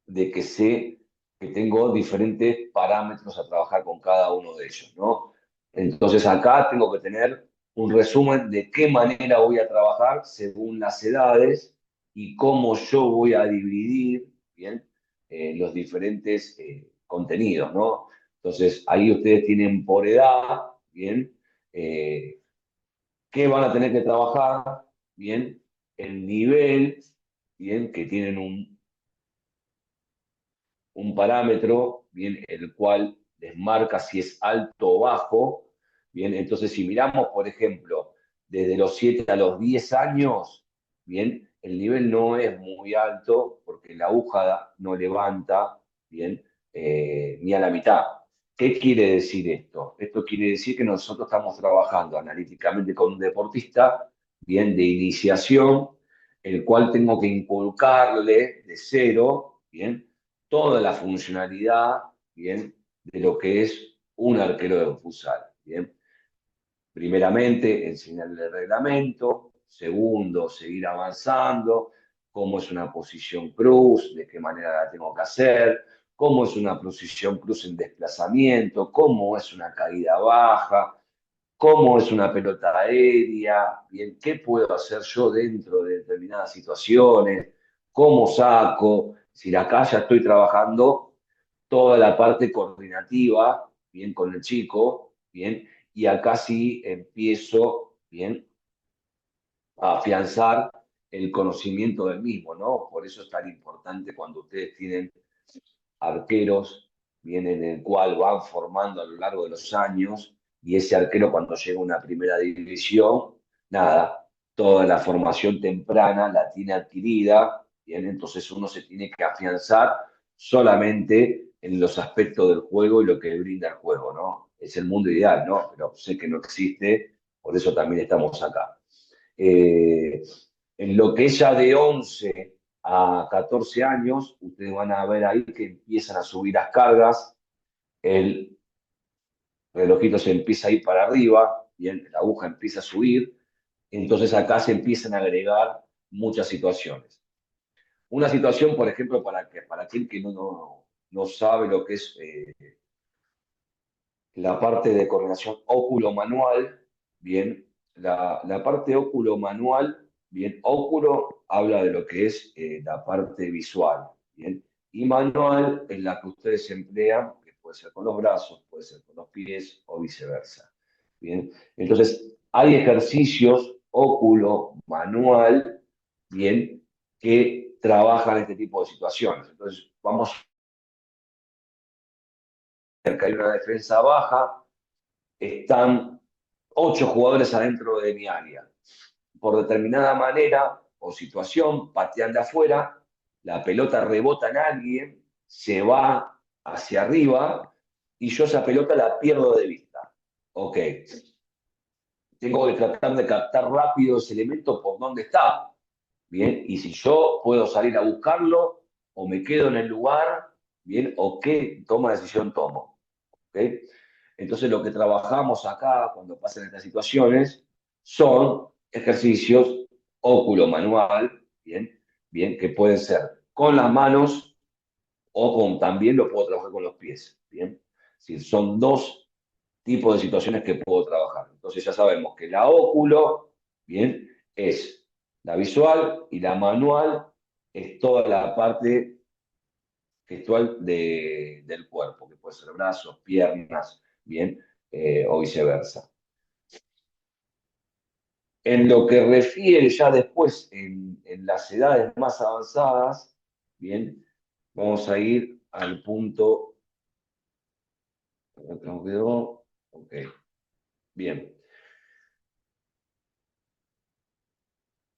de que sé que tengo diferentes parámetros a trabajar con cada uno de ellos, ¿no? Entonces acá tengo que tener un resumen de qué manera voy a trabajar según las edades y cómo yo voy a dividir, ¿bien? Los diferentes contenidos, ¿no? Entonces ahí ustedes tienen por edad, ¿bien? Eh, ¿Qué van a tener que trabajar? Bien, el nivel, bien, que tienen un parámetro, bien, el cual les marca si es alto o bajo, bien, entonces si miramos, por ejemplo, desde los 7 a los 10 años, bien, el nivel no es muy alto porque la aguja no levanta, bien, ni a la mitad. ¿Qué quiere decir esto? Esto quiere decir que nosotros estamos trabajando analíticamente con un deportista, bien, de iniciación, el cual tengo que inculcarle de cero, bien, toda la funcionalidad, bien, de lo que es un arquero de futsal, bien. Primeramente, enseñarle el reglamento. Segundo, seguir avanzando. Cómo es una posición cruz, de qué manera la tengo que hacer. Cómo es una posición cruz en desplazamiento. Cómo es una caída baja. Cómo es una pelota aérea. Bien, qué puedo hacer yo dentro de determinadas situaciones. Cómo saco. Si acá ya estoy trabajando toda la parte coordinativa, bien, con el chico, bien, y acá sí empiezo, bien, a afianzar el conocimiento del mismo, ¿no? Por eso es tan importante cuando ustedes tienen arqueros, bien, en el cual van formando a lo largo de los años, y ese arquero cuando llega a una primera división, nada, toda la formación temprana la tiene adquirida, bien, entonces uno se tiene que afianzar solamente en los aspectos del juego y lo que brinda el juego, ¿no? Es el mundo ideal, ¿no? Pero sé que no existe, por eso también estamos acá. Eh, en lo que es ya de 11 a 14 años, ustedes van a ver ahí que empiezan a subir las cargas, el relojito se empieza a ir para arriba, bien, la aguja empieza a subir, entonces acá se empiezan a agregar muchas situaciones. Una situación, por ejemplo, para aquel que no sabe lo que es la parte de coordinación óculo-manual, bien, la parte óculo-manual, bien, óculo habla de lo que es la parte visual, bien, y manual es la que ustedes emplean, que puede ser con los brazos, puede ser con los pies o viceversa, bien. Entonces, hay ejercicios óculo-manual, bien, que trabajan este tipo de situaciones. Entonces, vamos a ver que hay una defensa baja, están 8 jugadores adentro de mi área. Por determinada manera o situación, patean de afuera, la pelota rebota en alguien, se va hacia arriba y yo esa pelota la pierdo de vista. Ok, tengo que tratar de captar rápido ese elemento por dónde está. Bien, y si yo puedo salir a buscarlo o me quedo en el lugar, bien, o qué toma de decisión tomo. ¿Okay? Entonces lo que trabajamos acá cuando pasan estas situaciones son ejercicios óculo-manual, bien, bien, que pueden ser con las manos o también lo puedo trabajar con los pies, bien. Si son dos tipos de situaciones que puedo trabajar. Entonces ya sabemos que la óculo, bien, es la visual y la manual es toda la parte gestual del cuerpo, que puede ser brazos, piernas, bien, o viceversa. En lo que refiere ya después en las edades más avanzadas, bien, vamos a ir al punto. Ok, bien.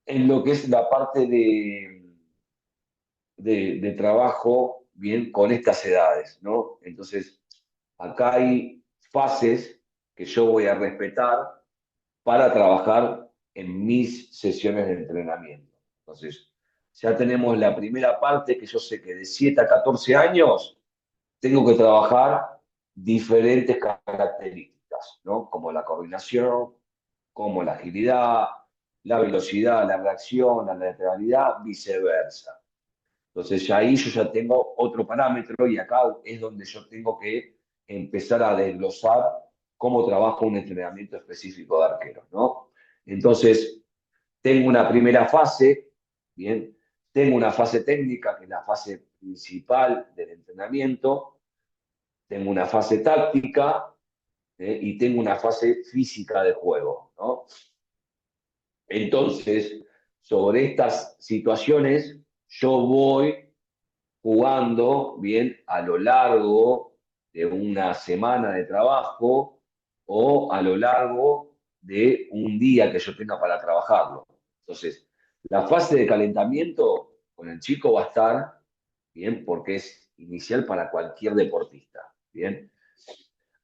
En lo que es la parte de trabajo, bien, con estas edades, ¿no? Entonces, acá hay fases que yo voy a respetar para trabajar en mis sesiones de entrenamiento. Entonces, ya tenemos la primera parte que yo sé que de 7 a 14 años tengo que trabajar diferentes características, ¿no? Como la coordinación, como la agilidad, la velocidad, la reacción, la lateralidad, viceversa. Entonces ya ahí yo ya tengo otro parámetro y acá es donde yo tengo que empezar a desglosar cómo trabajo un entrenamiento específico de arqueros, ¿no? Entonces, tengo una primera fase, bien, tengo una fase técnica, que es la fase principal del entrenamiento, tengo una fase táctica y tengo una fase física de juego, ¿no? Entonces, sobre estas situaciones, yo voy jugando bien a lo largo de una semana de trabajo o a lo largo de un día que yo tenga para trabajarlo. Entonces, la fase de calentamiento con el chico va a estar bien porque es inicial para cualquier deportista. Bien.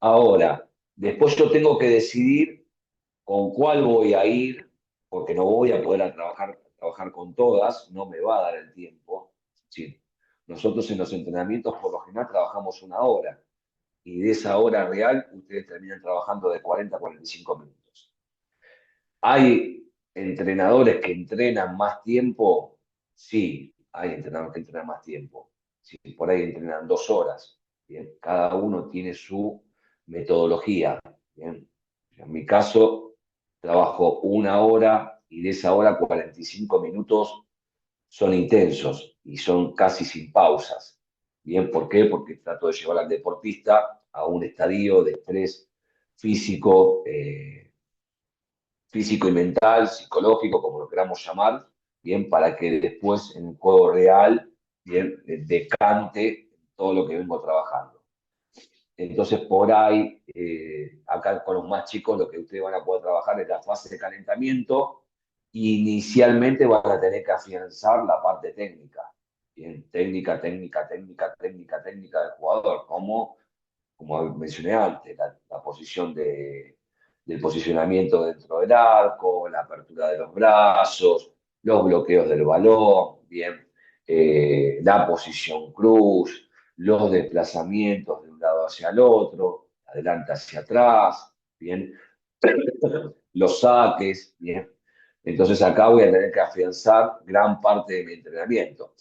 Ahora, después yo tengo que decidir con cuál voy a ir, porque no voy a poder trabajar con todas, no me va a dar el tiempo. Sí. Nosotros en los entrenamientos por lo general trabajamos una hora y de esa hora real ustedes terminan trabajando de 40 a 45 minutos. ¿Hay entrenadores que entrenan más tiempo? Sí, hay entrenadores que entrenan más tiempo. Sí, por ahí entrenan 2 horas. ¿Bien? Cada uno tiene su metodología. ¿Bien? En mi caso, trabajo una hora y de esa hora 45 minutos son intensos y son casi sin pausas. ¿Bien? ¿Por qué? Porque trato de llevar al deportista a un estadio de estrés físico, físico y mental, psicológico, como lo queramos llamar, bien, para que después en el juego real, bien, decante todo lo que vengo trabajando. Entonces, por ahí, acá con los más chicos, lo que ustedes van a poder trabajar es la fase de calentamiento. Inicialmente van a tener que afianzar la parte técnica. Bien, técnica, técnica, técnica, técnica, técnica del jugador, como mencioné antes, la posición del posicionamiento dentro del arco, la apertura de los brazos, los bloqueos del balón, bien, la posición cruz, los desplazamientos de un lado hacia el otro, adelante hacia atrás, bien, los saques, bien. Entonces acá voy a tener que afianzar gran parte de mi entrenamiento.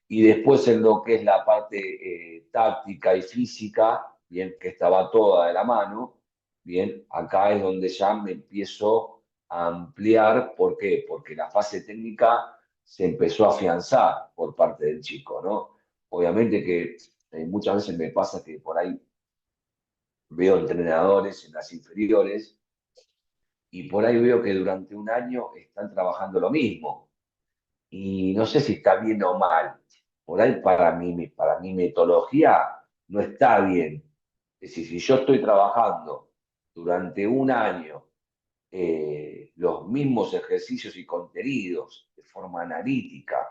Y después en lo que es la parte táctica y física, bien, que estaba toda de la mano, bien, acá es donde ya me empiezo a ampliar. ¿Por qué? Porque la fase técnica se empezó a afianzar por parte del chico, ¿no? Obviamente que muchas veces me pasa que por ahí veo entrenadores en las inferiores y por ahí veo que durante un año están trabajando lo mismo. Y no sé si está bien o mal. Por ahí para mi metodología no está bien. Es decir, si yo estoy trabajando durante un año los mismos ejercicios y contenidos de forma analítica,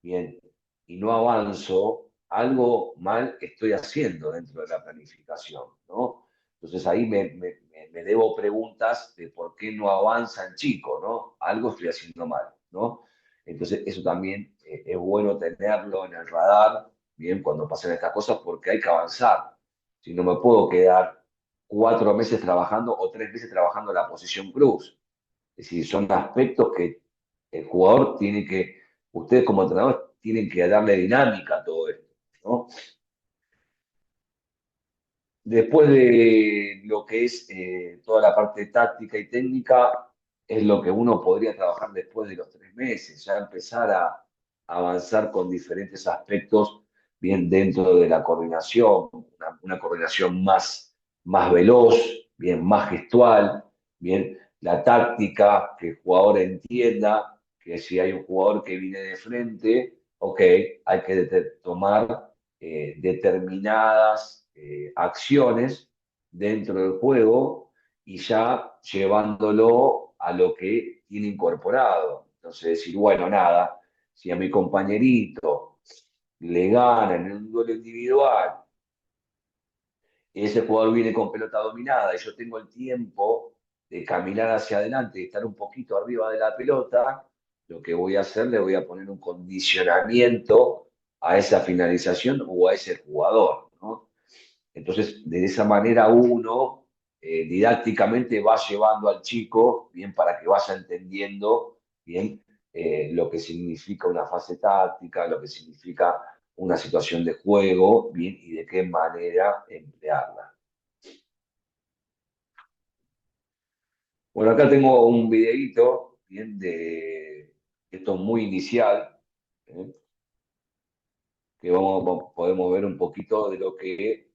bien, y no avanzo, algo mal estoy haciendo dentro de la planificación, ¿no? Entonces ahí me debo preguntas de por qué no avanza el chico, ¿no? Algo estoy haciendo mal, ¿no? Entonces eso también es bueno tenerlo en el radar, bien, cuando pasan estas cosas, porque hay que avanzar. Si no me puedo quedar 4 meses trabajando o 3 meses trabajando en la posición cruz. Es decir, son aspectos que el jugador tiene que, ustedes como entrenadores tienen que darle dinámica a todo esto, ¿no? Después de lo que es toda la parte táctica y técnica, es lo que uno podría trabajar después de los 3 meses, ya empezar a avanzar con diferentes aspectos, bien dentro de la coordinación, una coordinación más veloz, bien más gestual, bien la táctica, que el jugador entienda que si hay un jugador que viene de frente, ok, hay que tomar determinadas acciones dentro del juego y ya llevándolo a lo que tiene incorporado. Entonces decir, bueno, nada, si a mi compañerito le ganan en un duelo individual, ese jugador viene con pelota dominada y yo tengo el tiempo de caminar hacia adelante y estar un poquito arriba de la pelota, lo que voy a hacer, le voy a poner un condicionamiento a esa finalización o a ese jugador, ¿no? Entonces, de esa manera uno didácticamente va llevando al chico, bien, para que vaya entendiendo, bien, lo que significa una fase táctica, lo que significa una situación de juego, bien, y de qué manera emplearla. Bueno, acá tengo un videíto, bien, de esto es muy inicial, ¿eh? Que podemos ver un poquito de lo que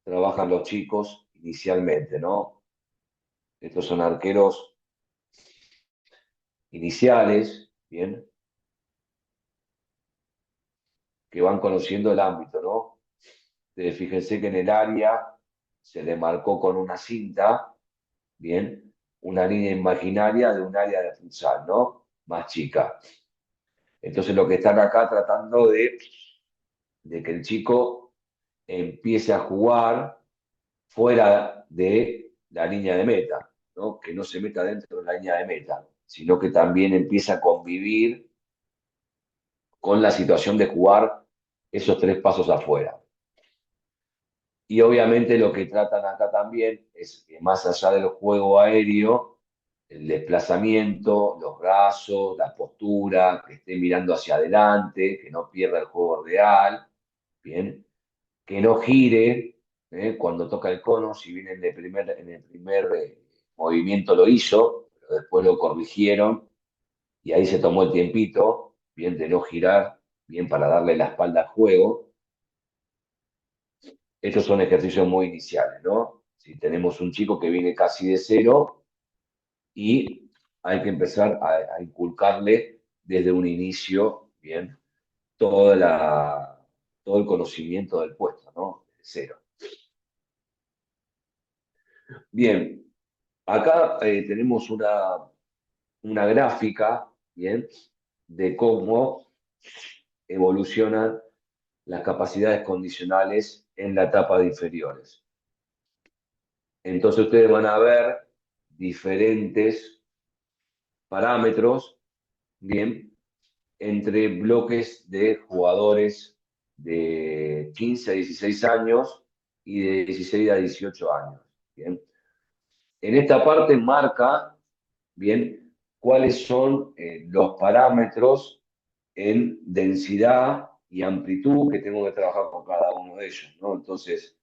trabajan los chicos inicialmente, ¿no? Estos son arqueros iniciales, bien, que van conociendo el ámbito, ¿no? Fíjense que en el área se le marcó con una cinta, bien, una línea imaginaria de un área de futsal, ¿no? Más chica. Entonces lo que están acá tratando de que el chico empiece a jugar fuera de la línea de meta, ¿no? Que no se meta dentro de la línea de meta, sino que también empieza a convivir con la situación de jugar esos 3 pasos afuera. Y obviamente lo que tratan acá también es que más allá del juego aéreo, el desplazamiento, los brazos, la postura, que esté mirando hacia adelante, que no pierda el juego real, bien, que no gire cuando toca el cono, si bien en el primer movimiento lo hizo, pero después lo corrigieron y ahí se tomó el tiempito, bien, de no girar, bien, para darle la espalda al juego. Estos son ejercicios muy iniciales, ¿no? Si tenemos un chico que viene casi de cero y hay que empezar a inculcarle desde un inicio, bien, toda todo el conocimiento del puesto, ¿no? De cero. Bien, acá tenemos una gráfica, bien, de cómo evolucionan las capacidades condicionales en la etapa de inferiores. Entonces ustedes van a ver diferentes parámetros, bien, entre bloques de jugadores de 15 a 16 años y de 16 a 18 años, bien. En esta parte marca, bien, cuáles son los parámetros en densidad y amplitud que tengo que trabajar con cada uno de ellos, ¿no? Entonces,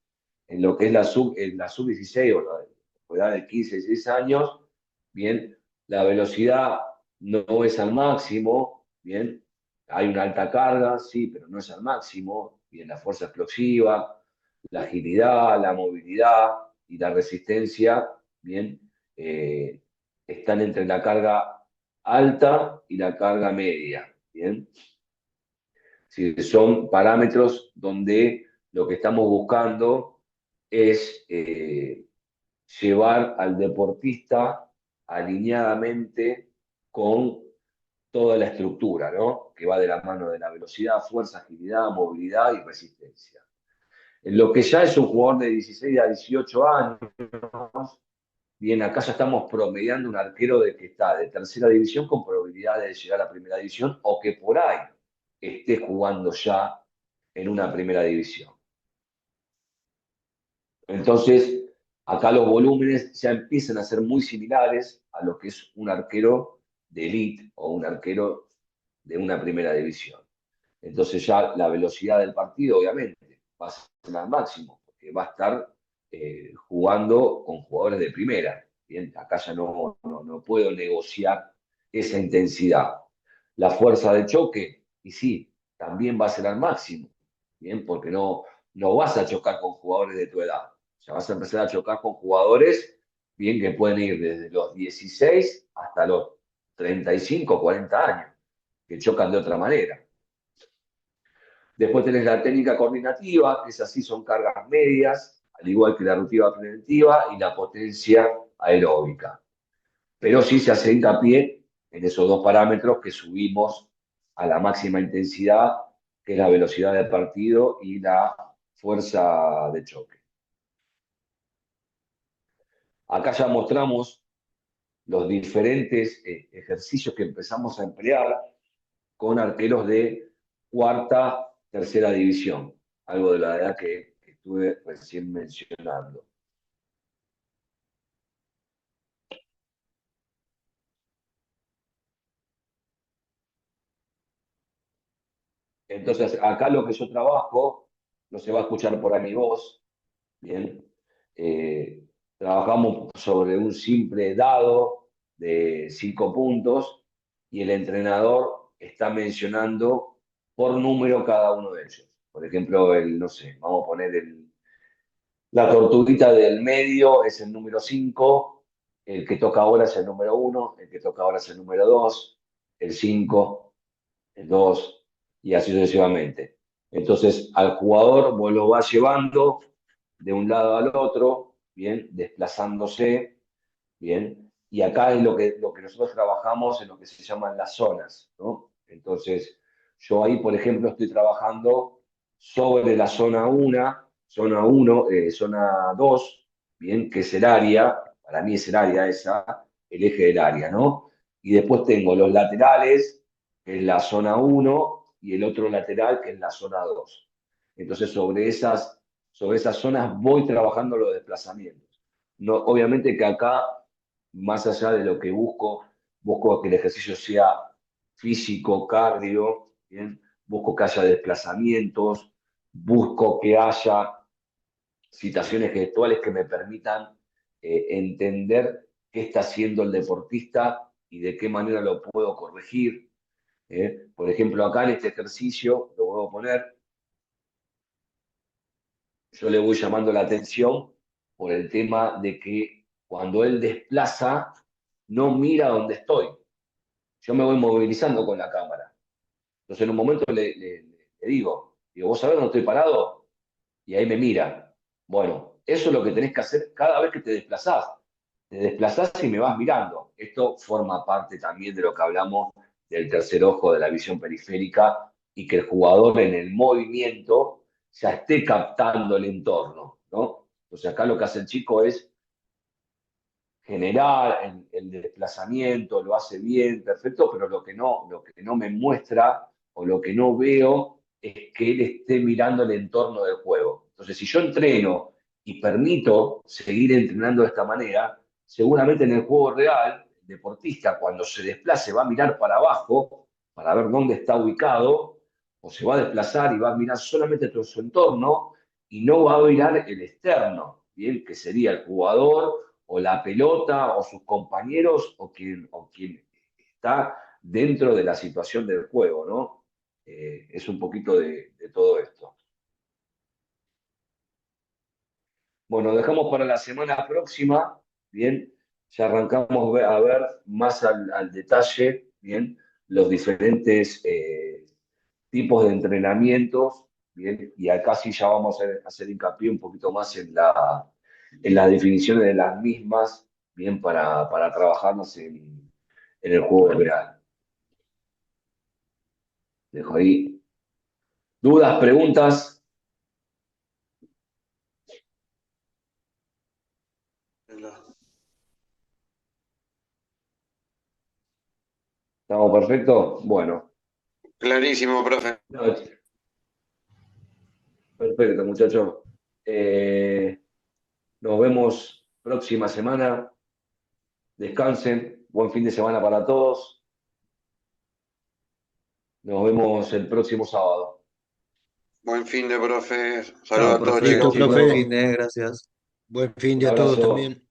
en lo que es en la sub-16 o la edad de 15, 16 años, bien, la velocidad no es al máximo, bien, hay una alta carga, sí, pero no es al máximo, bien, la fuerza explosiva, la agilidad, la movilidad y la resistencia, bien, eh, están entre la carga alta y la carga media, bien. Sí, son parámetros donde lo que estamos buscando es llevar al deportista alineadamente con toda la estructura, ¿no? Que va de la mano de la velocidad, fuerza, agilidad, movilidad y resistencia. En lo que ya es un jugador de 16 a 18 años, bien, acá ya estamos promediando un arquero de que está de tercera división con probabilidades de llegar a primera división o que por ahí esté jugando ya en una primera división. Entonces, acá los volúmenes ya empiezan a ser muy similares a lo que es un arquero de elite o un arquero de una primera división. Entonces ya la velocidad del partido, obviamente, va a ser al máximo, porque va a estar jugando con jugadores de primera. Bien, acá ya no puedo negociar esa intensidad. La fuerza de choque, y sí, también va a ser al máximo, bien, porque no vas a chocar con jugadores de tu edad. Ya vas a empezar a chocar con jugadores, bien, que pueden ir desde los 16 hasta los 35, 40 años, que chocan de otra manera. Después tenés la técnica coordinativa, que es así, son cargas medias, al igual que la rutina preventiva y la potencia aeróbica. Pero sí se hace hincapié en esos dos parámetros que subimos a la máxima intensidad, que es la velocidad del partido y la fuerza de choque. Acá ya mostramos los diferentes ejercicios que empezamos a emplear con arqueros de cuarta, tercera división, algo de la edad que estuve recién mencionando. Entonces, acá lo que yo trabajo, no se va a escuchar por ahí mi voz, bien. Trabajamos sobre un simple dado de 5 puntos y el entrenador está mencionando por número cada uno de ellos. Por ejemplo, no sé, vamos a poner la tortuguita del medio es el número 5, el que toca ahora es el número 1, el que toca ahora es el número 2, el 5, el 2 y así sucesivamente. Entonces, al jugador vos lo vas llevando de un lado al otro, bien, desplazándose, bien, y acá es lo que nosotros trabajamos en lo que se llaman las zonas, ¿no? Entonces, yo ahí, por ejemplo, estoy trabajando sobre la zona 1, zona 2, bien, que es el área, para mí es el área esa, el eje del área, ¿no? Y después tengo los laterales, que es la zona 1, y el otro lateral, que es la zona 2. Entonces, sobre esas zonas voy trabajando los desplazamientos. No, obviamente que acá, más allá de lo que busco que el ejercicio sea físico, cardio, ¿bien? Busco que haya desplazamientos, busco que haya situaciones gestuales que me permitan entender qué está haciendo el deportista y de qué manera lo puedo corregir. Por ejemplo, acá en este ejercicio, lo voy a poner, yo le voy llamando la atención por el tema de que cuando él desplaza, no mira dónde estoy. Yo me voy movilizando con la cámara. Entonces en un momento le digo, ¿vos sabés dónde estoy parado? Y ahí me mira. Bueno, eso es lo que tenés que hacer cada vez que te desplazás. Te desplazás y me vas mirando. Esto forma parte también de lo que hablamos del tercer ojo, de la visión periférica, y que el jugador en el movimiento ya esté captando el entorno, ¿no? Entonces acá lo que hace el chico es generar el desplazamiento, lo hace bien, perfecto, pero lo que no me muestra o lo que no veo es que él esté mirando el entorno del juego. Entonces, si yo entreno y permito seguir entrenando de esta manera, seguramente en el juego real, el deportista cuando se desplace va a mirar para abajo para ver dónde está ubicado, o se va a desplazar y va a mirar solamente todo su entorno, y no va a virar el externo, ¿bien? Que sería el jugador o la pelota o sus compañeros o quien está dentro de la situación del juego, ¿no? Es un poquito de todo esto. Bueno, dejamos para la semana próxima, ¿bien? Ya arrancamos a ver más al detalle, ¿bien? Los diferentes tipos de entrenamientos, ¿bien? Y acá sí ya vamos a hacer hincapié un poquito más en las definiciones de las mismas, ¿bien? Para trabajarnos en el juego real. Dejo ahí. ¿Dudas, preguntas? ¿Estamos perfectos? Bueno, Clarísimo, profe. no, perfecto, muchachos. Nos vemos próxima semana. Descansen. Buen fin de semana para todos. Nos vemos el próximo sábado. Buen fin de, profe. Chao, Saludos a todos, listo, chicos. Chao, profe. Buen fin chicos. de, gracias. Buen fin Un de a todos abrazo. también.